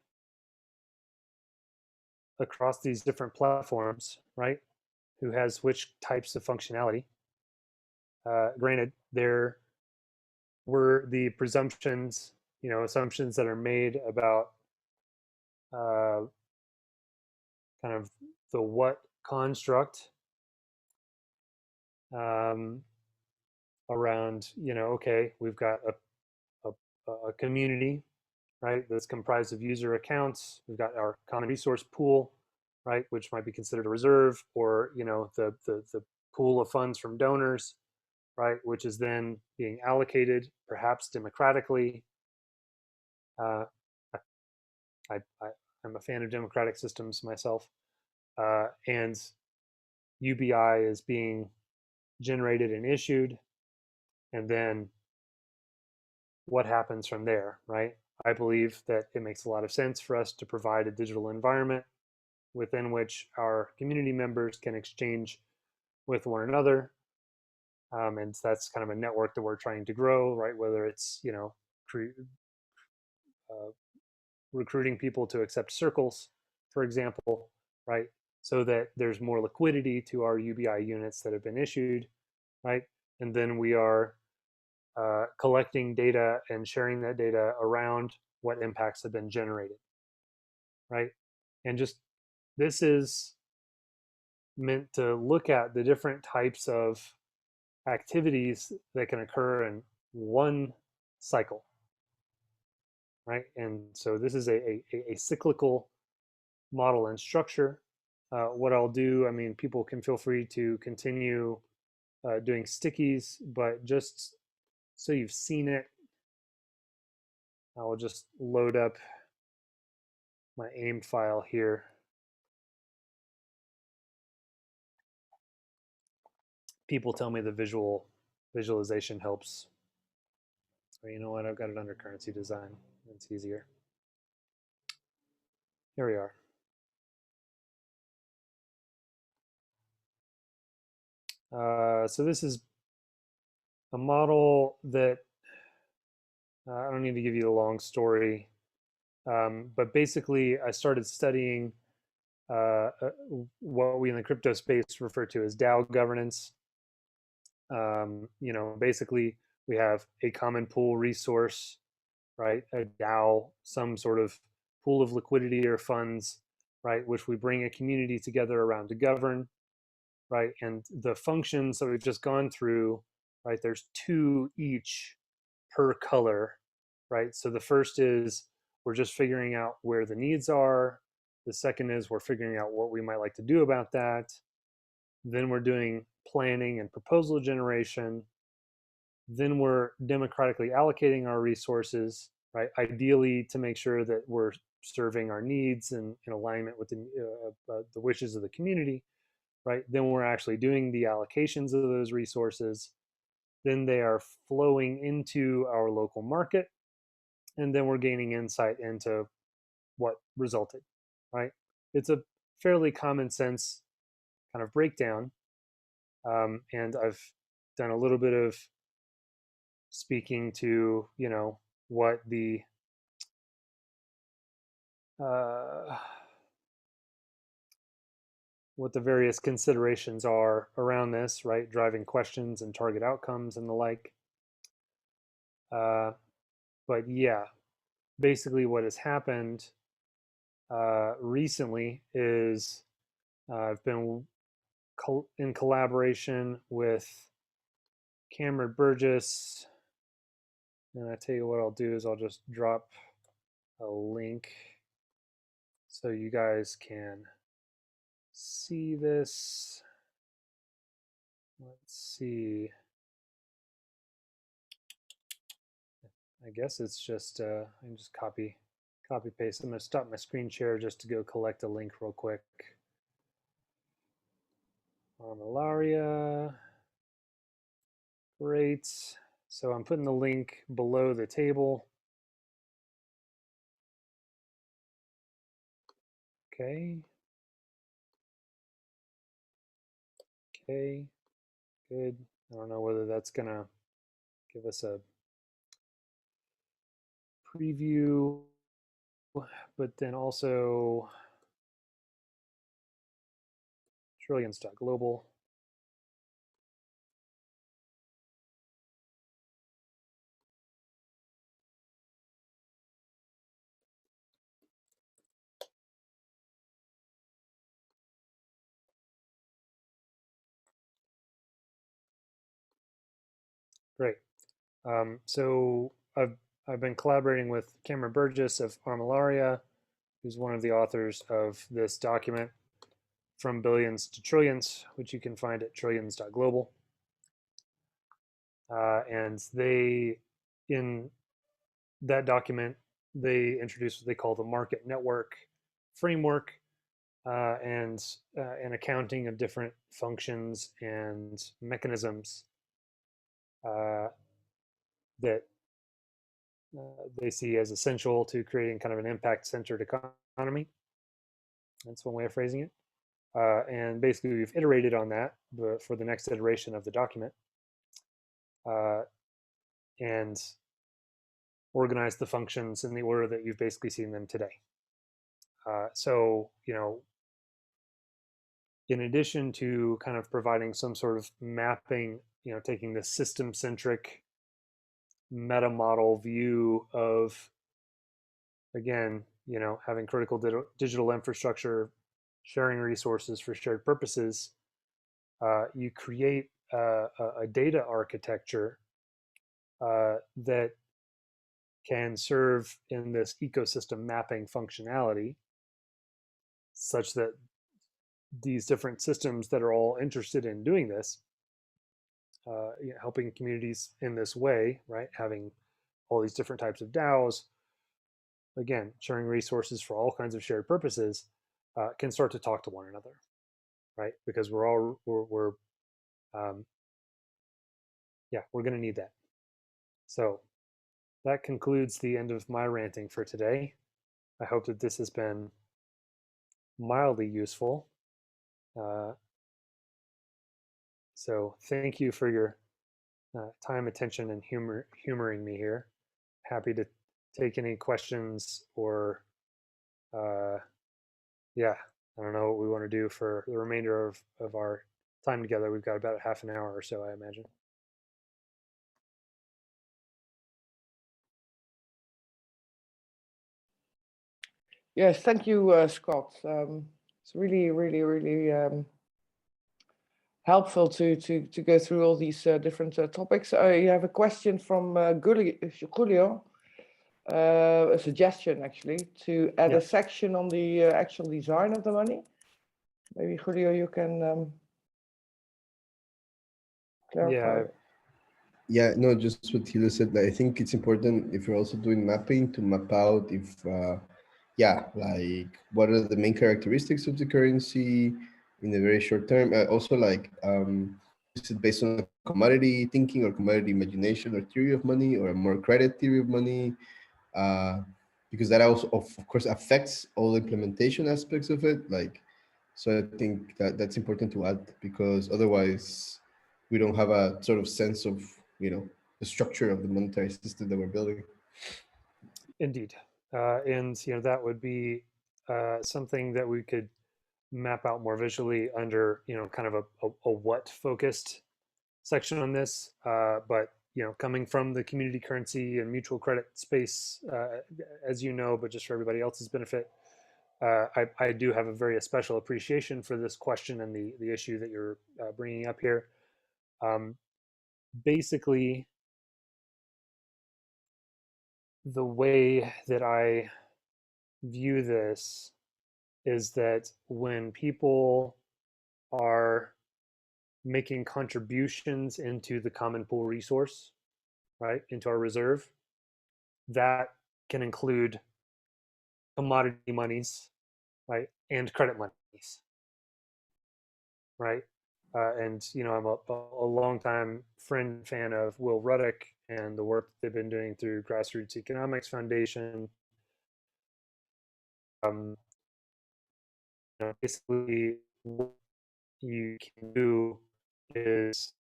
across these different platforms, right, who has which types of functionality. Granted, there were the presumptions, you know, assumptions that are made about kind of the what construct around, you know, okay, we've got a community, right, that's comprised of user accounts. We've got our common resource pool, right, which might be considered a reserve, or, you know, the pool of funds from donors, right, which is then being allocated perhaps democratically. I'm a fan of democratic systems myself, and UBI is being generated and issued, and then what happens from there, right? I believe that it makes a lot of sense for us to provide a digital environment within which our community members can exchange with one another. And that's kind of a network that we're trying to grow, right? Whether it's, you know, recruiting people to accept circles, for example, right? So that there's more liquidity to our UBI units that have been issued, right? And then we are collecting data and sharing that data around what impacts have been generated, right? And just this is meant to look at the different types of activities that can occur in one cycle, right? And so this is a cyclical model and structure. What I'll do, I mean, people can feel free to continue doing stickies, but just so you've seen it, I will just load up my AIM file here. People tell me the visualization helps. But you know what? I've got it under currency design. It's easier. Here we are. So this is a model that I don't need to give you the long story, but basically I started studying what we in the crypto space refer to as DAO governance. You know, basically we have a common pool resource, right? A DAO, some sort of pool of liquidity or funds, right? Which we bring a community together around to govern, right? And the functions that we've just gone through, right? There's 2 each per color, right? So the first is we're just figuring out where the needs are. The second is we're figuring out what we might like to do about that. Then we're doing planning and proposal generation. Then we're democratically allocating our resources, right? Ideally to make sure that we're serving our needs and in alignment with the wishes of the community, right? Then we're actually doing the allocations of those resources. Then they are flowing into our local market. And then we're gaining insight into what resulted, right? It's a fairly common sense kind of breakdown. And I've done a little bit of speaking to, you know, what the various considerations are around this, right? Driving questions and target outcomes and the like. But yeah, basically what has happened recently is I've been in collaboration with Cameron Burgess, and I tell you what I'll do is I'll just drop a link so you guys can see this. Let's see. I guess it's just I can just copy paste. I'm going to stop my screen share just to go collect a link real quick. Malaria. Great. So I'm putting the link below the table. Okay. Okay. Good. I don't know whether that's going to give us a preview, but then also trillions.global. Great. So I've been collaborating with Cameron Burgess of Armillaria, who's one of the authors of this document, From Billions to Trillions, which you can find at trillions.global. And they, in that document, they introduce what they call the market network framework and an accounting of different functions and mechanisms that they see as essential to creating kind of an impact-centered economy. That's one way of phrasing it. And basically, we've iterated on that for the next iteration of the document and organized the functions in the order that you've basically seen them today. So, you know, in addition to kind of providing some sort of mapping, you know, taking the system-centric meta model view of, again, you know, having critical digital infrastructure, sharing resources for shared purposes, you create a data architecture that can serve in this ecosystem mapping functionality such that these different systems that are all interested in doing this, you know, helping communities in this way, right? Having all these different types of DAOs, again, sharing resources for all kinds of shared purposes, can start to talk to one another, right? Because we're going to need that. So that concludes the end of my ranting for today. I hope that this has been mildly useful. So thank you for your time, attention, and humoring me here. happy to take any questions or, yeah, I don't know what we want to do for the remainder of our time together. We've got about half an hour or so, I imagine. Yes, thank you, Scott. It's really, really, really helpful to go through all these different topics. I have a question from Julio, a suggestion actually, to add Yeah. a section on the actual design of the money. Maybe Julio, you can clarify. Yeah, no, just what Hila said. I think it's important if you're also doing mapping to map out if, yeah, like what are the main characteristics of the currency in the very short term. Also, like, is it based on a commodity thinking or commodity imagination or theory of money or a more credit theory of money? Because that also, of course, affects all the implementation aspects of it. Like, so I think that that's important to add because otherwise we don't have a sort of sense of, you know, the structure of the monetary system that we're building. Indeed. And, you know, that would be something that we could map out more visually under, you know, kind of a what focused section on this. But, you know, coming from the community currency and mutual credit space, as you know, but just for everybody else's benefit, I do have a very special appreciation for this question and the issue that you're bringing up here. Basically, the way that I view this is that when people are making contributions into the common pool resource, right, into our reserve, that can include commodity monies, right, and credit monies, right? And, you know, I'm a longtime friend, fan of Will Ruddock and the work they've been doing through Grassroots Economics Foundation. You know, basically, what you can do is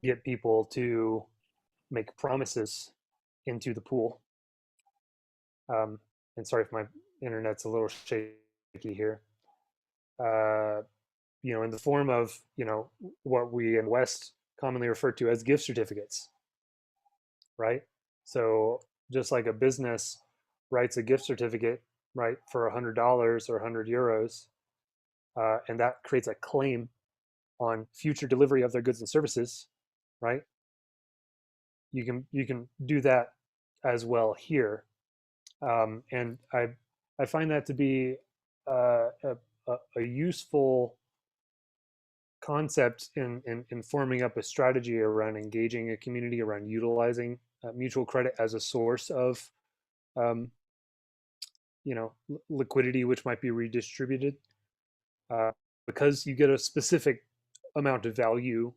get people to make promises into the pool. And sorry if my internet's a little shaky here. You know, in the form of, you know, what we in the West commonly refer to as gift certificates, right? So just like a business writes a gift certificate, right, for $100 or 100 euros, and that creates a claim on future delivery of their goods and services, right? You can do that as well here, and I find that to be a useful concept in forming up a strategy around engaging a community around utilizing mutual credit as a source of you know, liquidity which might be redistributed, because you get a specific amount of value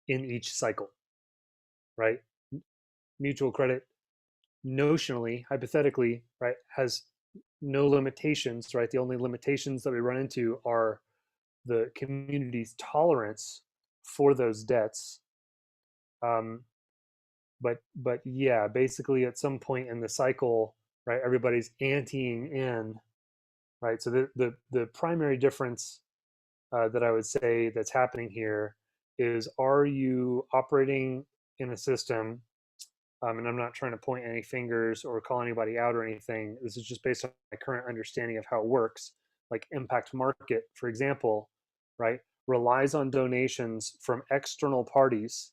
in each cycle, right? Mutual credit notionally, hypothetically, right, has no limitations, right? The only limitations that we run into are the community's tolerance for those debts. But yeah, basically at some point in the cycle, right, everybody's anteing in, right? So the primary difference that I would say that's happening here is, are you operating in a system, and I'm not trying to point any fingers or call anybody out or anything. This is just based on my current understanding of how it works. Like impact market, for example, right, relies on donations from external parties,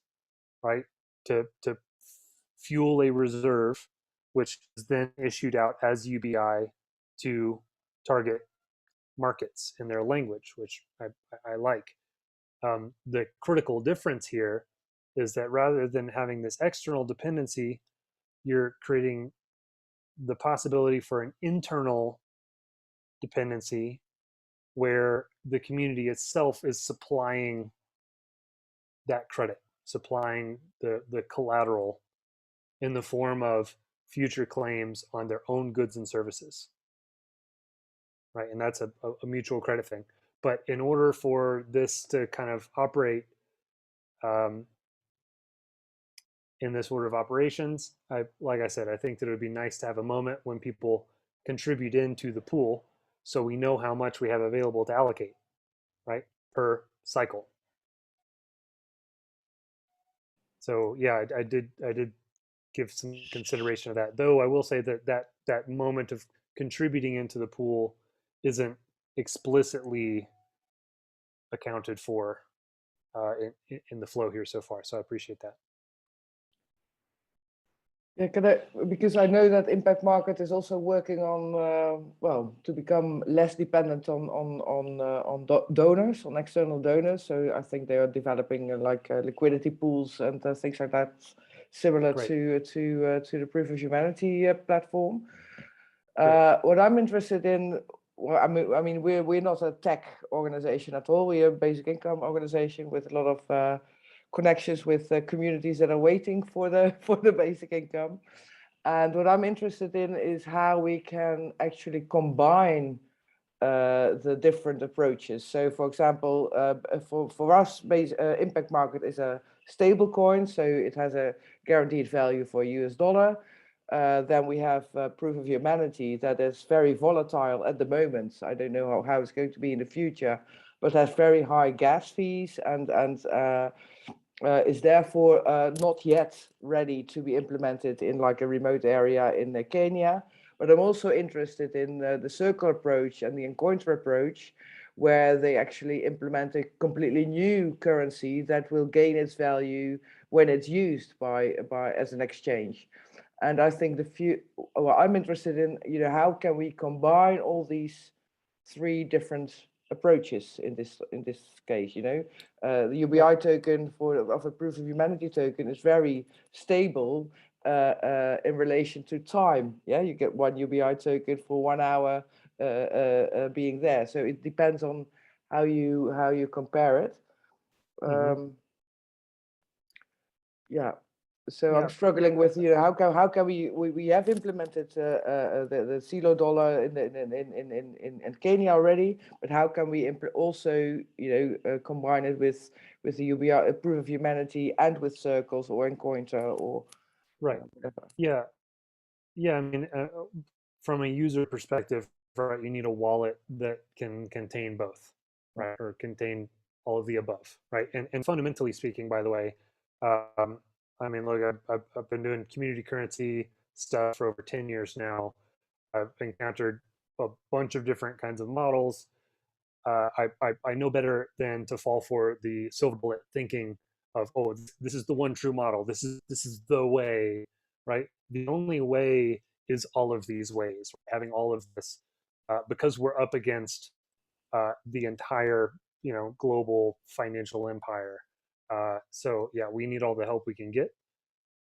right, to fuel a reserve, which is then issued out as UBI to target markets in their language, which I like. The critical difference here is that rather than having this external dependency, you're creating the possibility for an internal dependency where the community itself is supplying that credit, supplying the collateral in the form of future claims on their own goods and services, right? And that's a mutual credit thing. But in order for this to kind of operate in this order of operations. Like I said, I think that it would be nice to have a moment when people contribute into the pool so we know how much we have available to allocate, right, per cycle. So yeah, I did give some consideration of that. Though I will say that moment of contributing into the pool isn't explicitly accounted for in the flow here so far. So I appreciate that. Yeah, because I know that Impact Market is also working on, well, to become less dependent on donors, on external donors. So I think they are developing like liquidity pools and things like that, similar Great. to the Proof of Humanity platform. Great. What I'm interested in, well, I mean, we're not a tech organization at all. We're a basic income organization with a lot of connections with communities that are waiting for the basic income. And what I'm interested in is how we can actually combine the different approaches. So, for example, for us, Impact Market is a stable coin, so it has a guaranteed value for US dollar. Then we have Proof of Humanity that is very volatile at the moment. I don't know how it's going to be in the future, but has very high gas fees and is therefore not yet ready to be implemented in like a remote area in Kenya. But I'm also interested in the circular approach and the encounter approach, where they actually implement a completely new currency that will gain its value when it's used by as an exchange. And I think well, I'm interested in, how can we combine all these three different approaches in this case? The UBI token of a Proof of Humanity token is very stable in relation to time. Yeah, you get one UBI token for 1 hour being there. So it depends on how you compare it. Yeah. So I'm struggling with, how can we have implemented the CELO dollar in Kenya already, but how can we also combine it with the UBI Proof of Humanity and with Circles or Encounter or Right. whatever. Yeah. I mean, from a user perspective, right, you need a wallet that can contain both, right, or contain all of the above, right? And fundamentally speaking, by the way, I mean, look, I've been doing community currency stuff for over 10 years now. I've encountered a bunch of different kinds of models. I know better than to fall for the silver bullet thinking of, oh, this is the one true model. This is the way, right? The only way is all of these ways, having all of this, because we're up against the entire, global financial empire. So yeah, we need all the help we can get.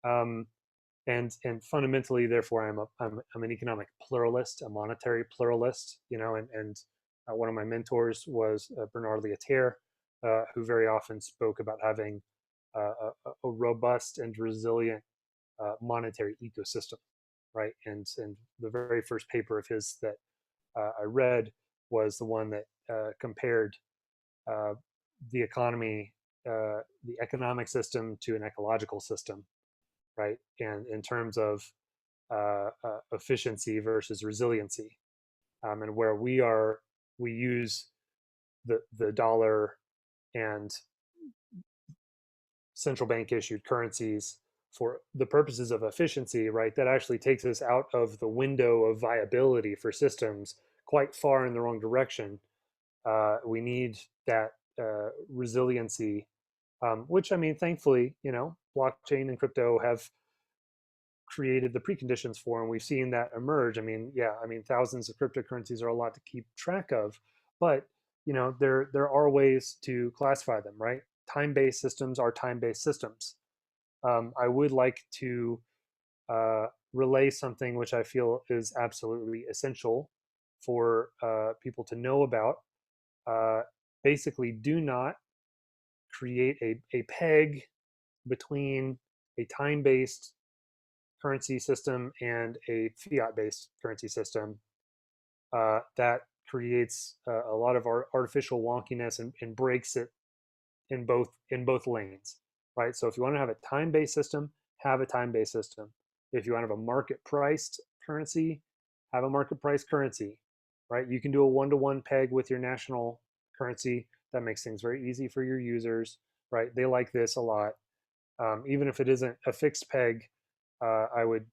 And fundamentally, therefore, I'm an economic pluralist, a monetary pluralist, and one of my mentors was Bernard Lietaer, who very often spoke about having a robust and resilient monetary ecosystem, right? And the very first paper of his that I read was the one that compared the economy, the economic system to an ecological system, right? And in terms of efficiency versus resiliency, and where we use the dollar and central bank issued currencies for the purposes of efficiency, right? That actually takes us out of the window of viability for systems quite far in the wrong direction. We need that resiliency, which, I mean, thankfully, blockchain and crypto have created the preconditions for, and we've seen that emerge. I mean, yeah, I mean, thousands of cryptocurrencies are a lot to keep track of, but there are ways to classify them, right? Time-based systems are time-based systems. I would like to relay something which I feel is absolutely essential for people to know about. Basically, do not create a peg between a time-based currency system and a fiat-based currency system. That creates a lot of artificial wonkiness and breaks it in both lanes, right? So if you want to have a time-based system, have a time-based system. If you want to have a market-priced currency, have a market-priced currency, right? You can do a one-to-one peg with your national currency. That makes things very easy for your users, right? They like this a lot. Even if it isn't a fixed peg, I would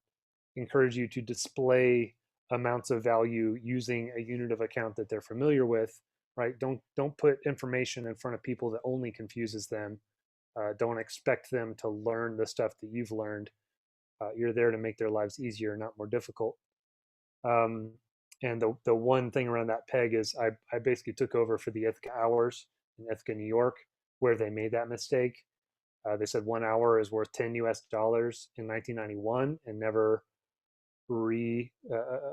encourage you to display amounts of value using a unit of account that they're familiar with, right? Don't put information in front of people that only confuses them. Don't expect them to learn the stuff that you've learned. You're there to make their lives easier, not more difficult. And the one thing around that peg is I basically took over for the Ithaca hours in Ithaca, New York, where they made that mistake. They said 1 hour is worth $10 US in 1991 and never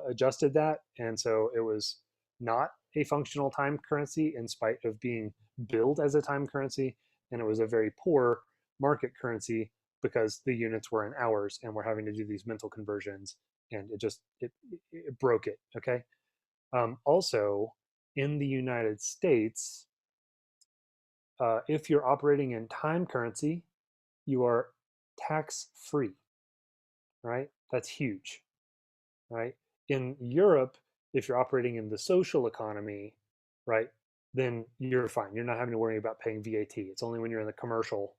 adjusted that. And so it was not a functional time currency in spite of being billed as a time currency. And it was a very poor market currency because the units were in hours and we're having to do these mental conversions, and it broke it. Okay. Also, in the United States, if you're operating in time currency, you are tax free, right? That's huge, right? In Europe, if you're operating in the social economy, right, then you're fine. You're not having to worry about paying VAT. It's only when you're in the commercial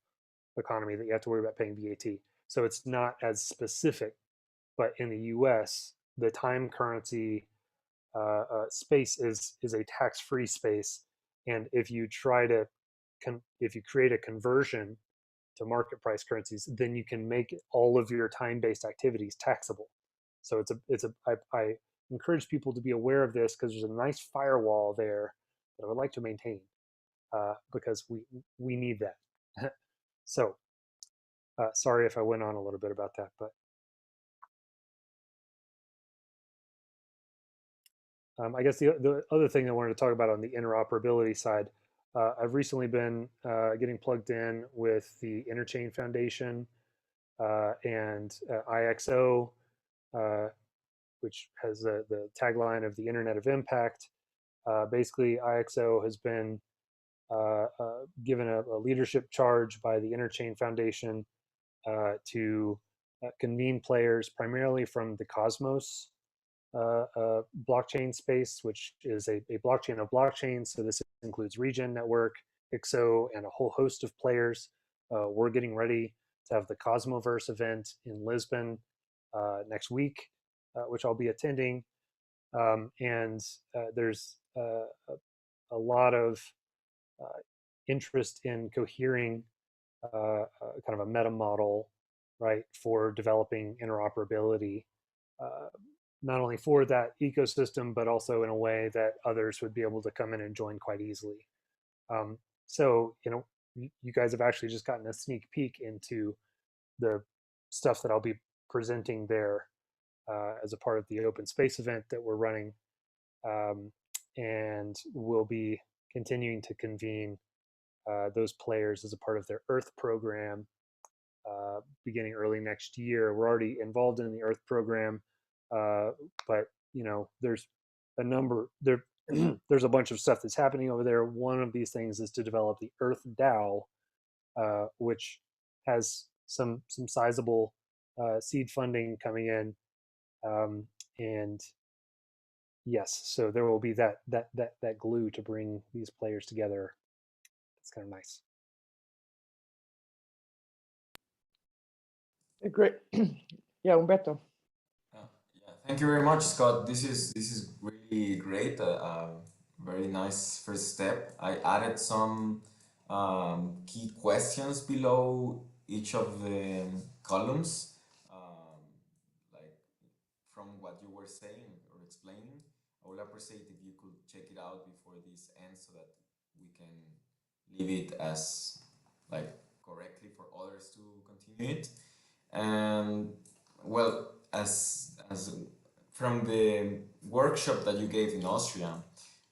economy that you have to worry about paying VAT. So it's not as specific. But in the US, the time currency space is a tax-free space. And if you try to, if you create a conversion to market price currencies, then you can make all of your time-based activities taxable. So I encourage people to be aware of this because there's a nice firewall there that I would like to maintain because we need that. So sorry if I went on a little bit about that, but I guess the other thing I wanted to talk about on the interoperability side, I've recently been getting plugged in with the Interchain Foundation and IXO, which has the tagline of the Internet of Impact. Basically, IXO has been given a leadership charge by the Interchain Foundation to convene players primarily from the Cosmos blockchain space, which is a blockchain of blockchains. So this includes Regen Network, IXO, and a whole host of players. We're getting ready to have the Cosmoverse event in Lisbon next week, which I'll be attending. And there's a lot of interest in cohering kind of a meta model, right, for developing interoperability, not only for that ecosystem, but also in a way that others would be able to come in and join quite easily. So, you know, you guys have actually just gotten a sneak peek into the stuff that I'll be presenting there as a part of the open space event that we're running. And we'll be continuing to convene those players as a part of their Earth program beginning early next year. We're already involved in the Earth program, but you know, there's a number there. There's a bunch of stuff that's happening over there. One of these things is to develop the Earth DAO, which has some sizable seed funding coming in, and yes, so there will be that glue to bring these players together. It's kind of nice. Great. Yeah, Umberto. Yeah, thank you very much, Scott. This is really great. Very nice first step. I added some key questions below each of the columns, like from what you were saying or explaining. I would appreciate if you could check it out before this ends so that we can leave it as like correctly for others to continue it. And well, as from the workshop that you gave in Austria,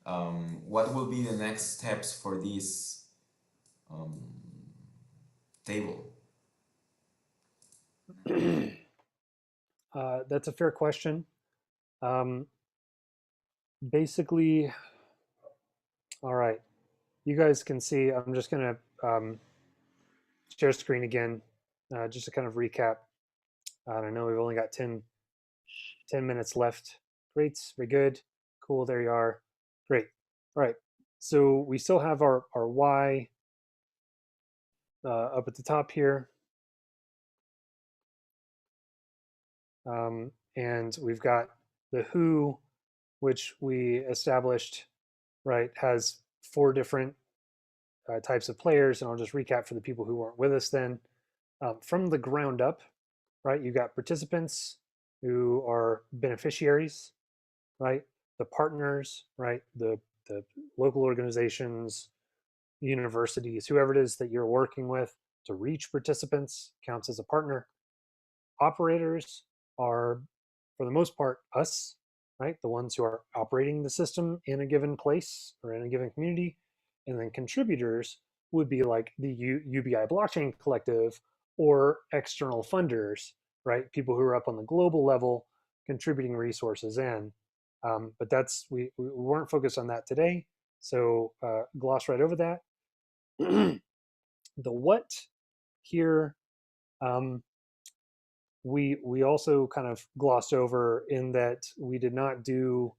what will be the next steps for this table? That's a fair question. Basically, all right, you guys can see, I'm just gonna share screen again, just to kind of recap I don't know, we've only got 10 minutes left. Great, very good. Cool, there you are. Great. All right, so we still have our why up at the top here. And we've got the who, which we established, right, has 4 different types of players. And I'll just recap for the people who weren't with us then. From the ground up, right, you got participants who are beneficiaries, right, the partners, right, the local organizations, universities, whoever it is that you're working with to reach participants counts as a partner. Operators are, for the most part, us, right? The ones who are operating the system in a given place or in a given community. And then contributors would be like the UBI blockchain collective or external funders, right? People who are up on the global level contributing resources in. But that's, we weren't focused on that today. So gloss right over that. The what here, we also kind of glossed over in that we did not do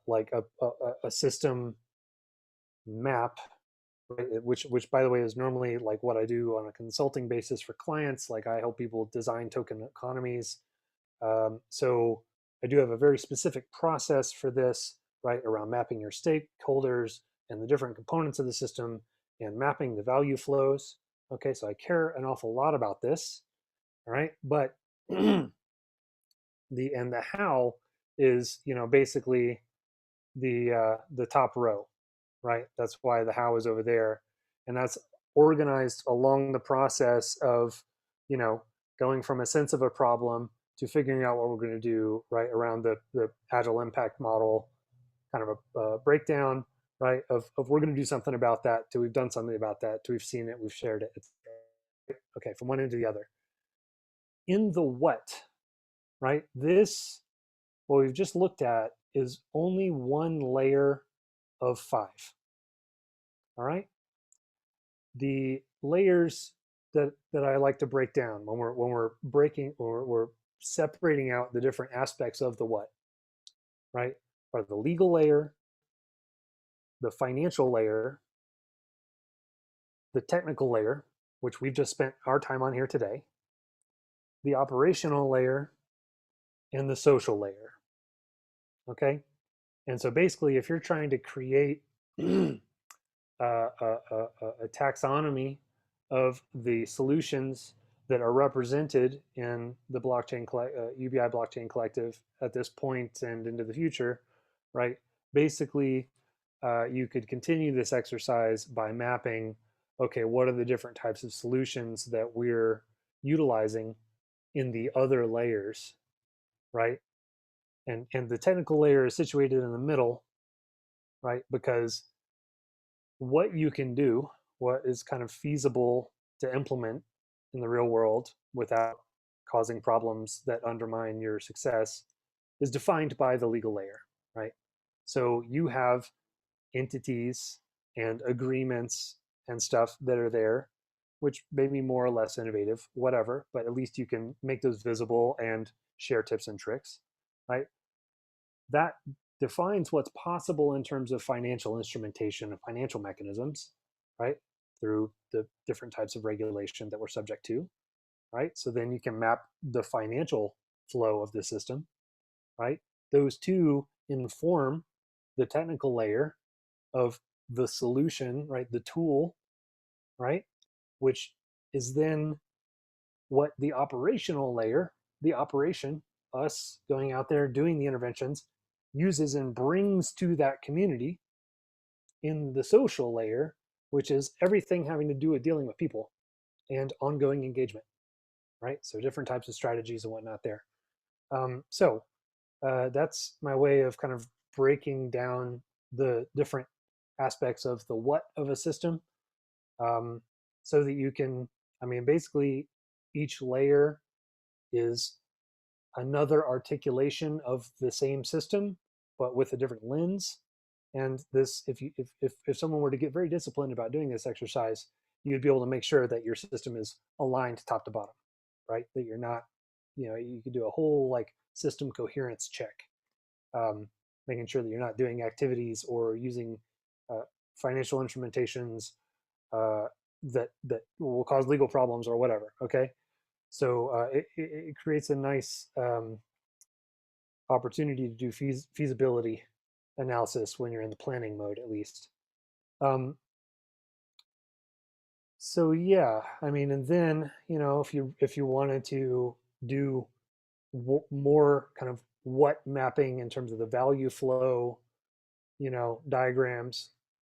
like a system map, right? Which by the way is normally like what I do on a consulting basis for clients. Like I help people design token economies. So I do have a very specific process for this, right, around mapping your stakeholders and the different components of the system and mapping the value flows. Okay, so I care an awful lot about this. All right, but the how is, you know, basically the top row, right? That's why the how is over there, and that's organized along the process of, you know, going from a sense of a problem to figuring out what we're going to do, right, around the agile impact model, kind of a breakdown, right, of we're going to do something about that, to we've done something about that, to we've seen it, we've shared it. Okay, from one end to the other. In the what, right, this, what we've just looked at is only one layer of 5. All right. The layers that I like to break down when we're breaking, or we're separating out the different aspects of the what, right, are the legal layer, the financial layer, the technical layer, which we've just spent our time on here today, the operational layer, and the social layer. Okay. And so basically, if you're trying to create a taxonomy of the solutions that are represented in the blockchain UBI blockchain collective at this point and into the future, right? Basically, you could continue this exercise by mapping, okay, what are the different types of solutions that we're utilizing in the other layers, right? And the technical layer is situated in the middle, right? Because what you can do, what is kind of feasible to implement in the real world without causing problems that undermine your success, is defined by the legal layer, right? So you have entities and agreements and stuff that are there, which may be more or less innovative, whatever, but at least you can make those visible and share tips and tricks, right? That defines what's possible in terms of financial instrumentation and financial mechanisms, right? Through the different types of regulation that we're subject to, right? So then you can map the financial flow of the system, right? Those two inform the technical layer of the solution, right? The tool, right? Which is then what the operational layer, the operation, us going out there doing the interventions, uses and brings to that community in the social layer, which is everything having to do with dealing with people and ongoing engagement, right? So different types of strategies and whatnot there. So that's my way of kind of breaking down the different aspects of the what of a system, so that you can, I mean, basically each layer is another articulation of the same system, but with a different lens. And this, if someone were to get very disciplined about doing this exercise, you'd be able to make sure that your system is aligned top to bottom, right? That you're not you could do a whole like system coherence check, making sure that you're not doing activities or using financial instrumentations that will cause legal problems or whatever. Okay, so it creates a nice opportunity to do feasibility analysis when you're in the planning mode, at least. So yeah, I mean, and then if you wanted to do more kind of what mapping in terms of the value flow, diagrams,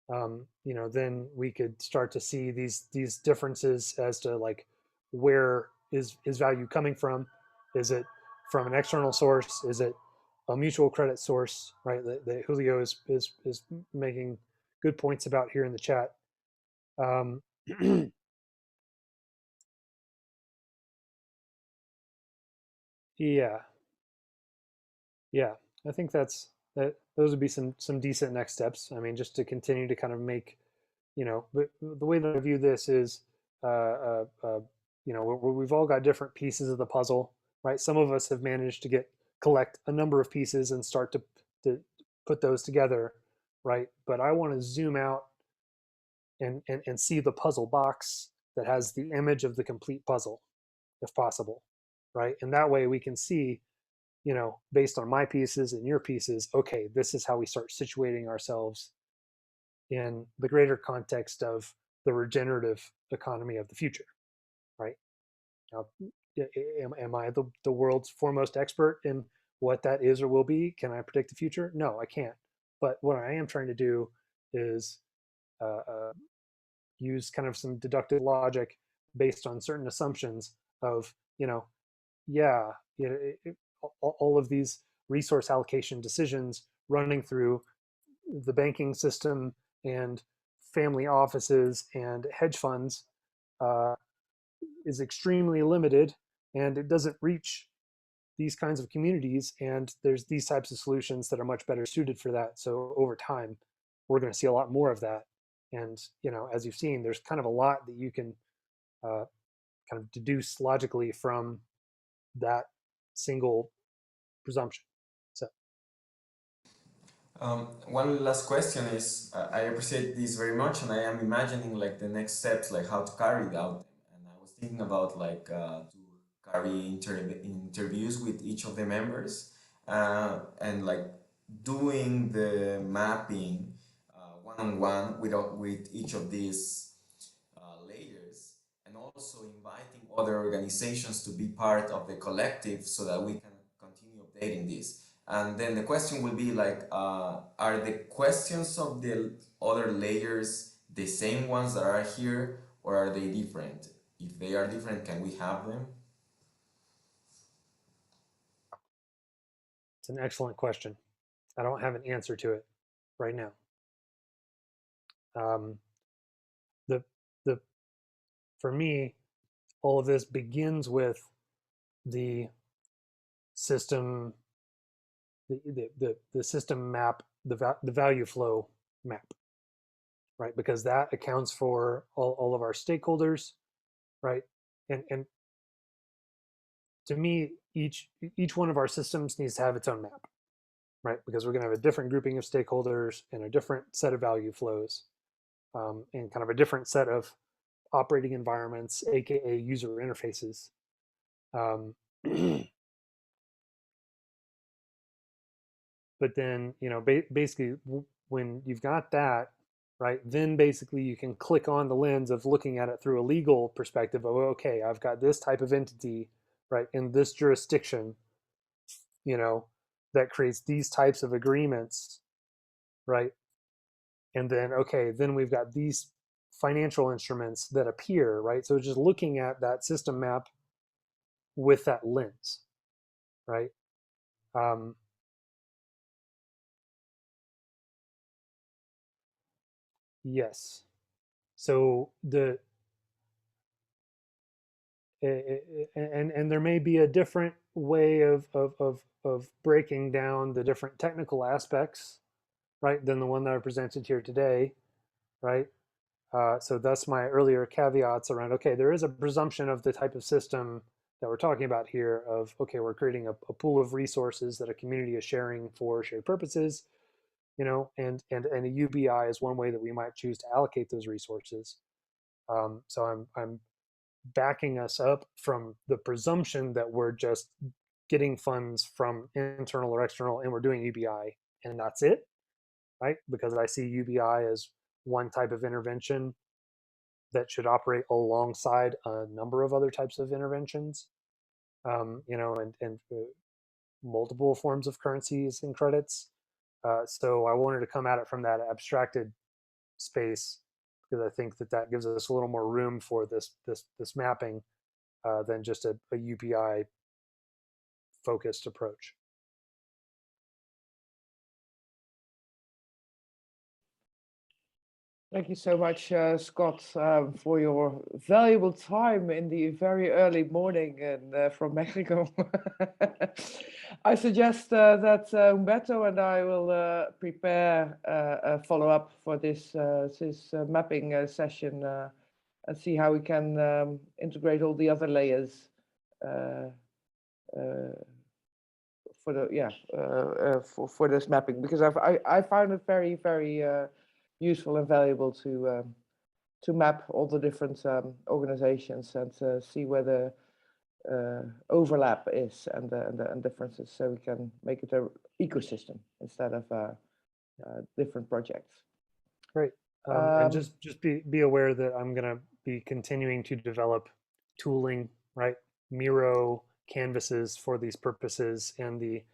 then we could start to see these differences as to like where is value coming from? Is it from an external source? Is it a mutual credit source? Right, that Julio is making good points about here in the chat. Yeah, I think those would be some decent next steps. I mean, just to continue to kind of make, but the way that I view this is, we've all got different pieces of the puzzle, right? Some of us have managed to collect a number of pieces and start to put those together, right? But I want to zoom out and see the puzzle box that has the image of the complete puzzle, if possible, right? And that way we can see, based on my pieces and your pieces, okay, this is how we start situating ourselves in the greater context of the regenerative economy of the future, right? Now, am I the world's foremost expert in what that is or will be? Can I predict the future? No, I can't. But what I am trying to do is use kind of some deductive logic based on certain assumptions of, all of these resource allocation decisions running through the banking system and family offices and hedge funds is extremely limited, and it doesn't reach these kinds of communities, and there's these types of solutions that are much better suited for that. So over time, we're going to see a lot more of that. And as you've seen, there's kind of a lot that you can kind of deduce logically from that single presumption. So one last question is, I appreciate this very much, and I am imagining like the next steps, like how to carry it out. And I was thinking about like to carry interviews with each of the members, and like doing the mapping one-on-one with each of these layers, and also inviting other organizations to be part of the collective so that we can continue updating this. And then the question will be like, are the questions of the other layers the same ones that are here, or are they different? If they are different, can we have them? it's an excellent question. I don't have an answer to it right now. For me, all of this begins with the system, the system map, the value flow map, right? Because that accounts for all of our stakeholders, right? And to me, each one of our systems needs to have its own map, right? Because we're going to have a different grouping of stakeholders and a different set of value flows, and kind of a different set of operating environments, aka user interfaces. But then, basically, when you've got that, right, then basically you can click on the lens of looking at it through a legal perspective of, okay, I've got this type of entity, right, in this jurisdiction, that creates these types of agreements, right? And then, okay, then we've got these financial instruments that appear, right? So just looking at that system map with that lens, right? Yes. So and there may be a different way of breaking down the different technical aspects, right, than the one that I presented here today, right? So that's my earlier caveats around, okay, there is a presumption of the type of system that we're talking about here of, okay, we're creating a pool of resources that a community is sharing for shared purposes, you know, and a UBI is one way that we might choose to allocate those resources. So I'm backing us up from the presumption that we're just getting funds from internal or external and we're doing UBI and that's it, right? Because I see UBI as one type of intervention that should operate alongside a number of other types of interventions, you know, and multiple forms of currencies and credits. So I wanted to come at it from that abstracted space because I think that that gives us a little more room for this mapping than just a UBI focused approach. Thank you so much, Scott, for your valuable time in the very early morning and from Mexico. I suggest that Humberto and I will prepare a follow-up for this mapping session and see how we can integrate all the other layers for the for this mapping, because I found it very useful and valuable to map all the different organizations and see where the overlap is and differences, so we can make it an ecosystem instead of different projects. Great. And just be aware that I'm going to be continuing to develop tooling, right? Miro canvases for these purposes and the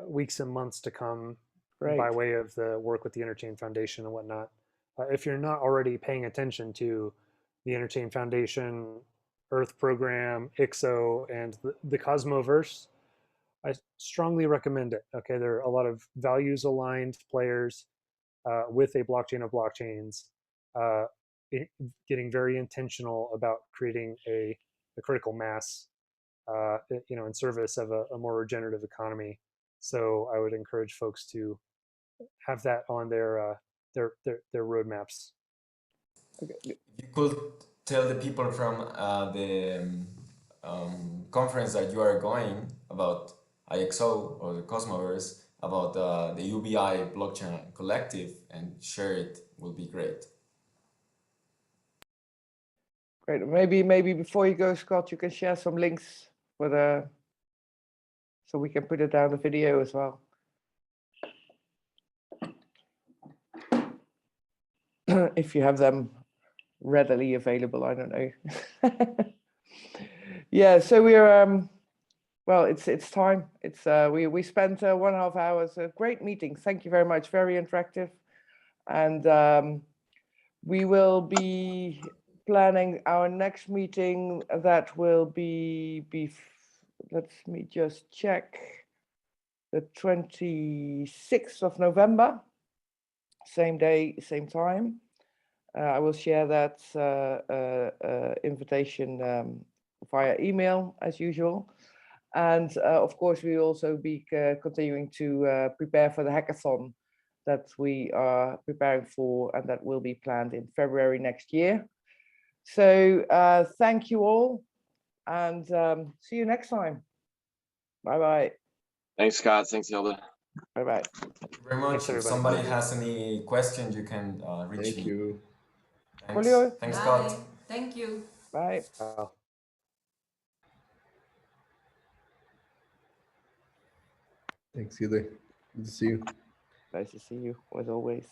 weeks and months to come. Great. By way of the work with the Interchain Foundation and whatnot. If you're not already paying attention to the Interchain Foundation, Earth Program, IXO, and the Cosmoverse, I strongly recommend it. Okay, there are a lot of values aligned players with a blockchain of blockchains, getting very intentional about creating a critical mass, you know, in service of a more regenerative economy. So I would encourage folks to have that on their roadmaps. Okay. If you could tell the people from the conference that you are going about IXO or the Cosmoverse, about the UBI blockchain collective, and share it, will be great. Great. Maybe before you go, Scott, you can share some links for the, so we can put it down the video as well. If you have them readily available, I don't know. Yeah, so we're well, it's time. It's we spent 1.5 hours, a great meeting. Thank you very much, very interactive, and we will be planning our next meeting. That will be let me just check, the 26th of November, same day, same time. I will share that invitation via email as usual. And of course, we will also be continuing to prepare for the hackathon that we are preparing for, and that will be planned in February next year. So thank you all, and see you next time. Bye-bye. Thanks, Scott. Thanks, Hilda. Bye-bye. Thank you very much. If somebody has any questions, you can reach me. Thank you. Thanks. Thanks, Scott. Thank you. Bye. Thanks, Hilda. Good to see you. Nice to see you, as always.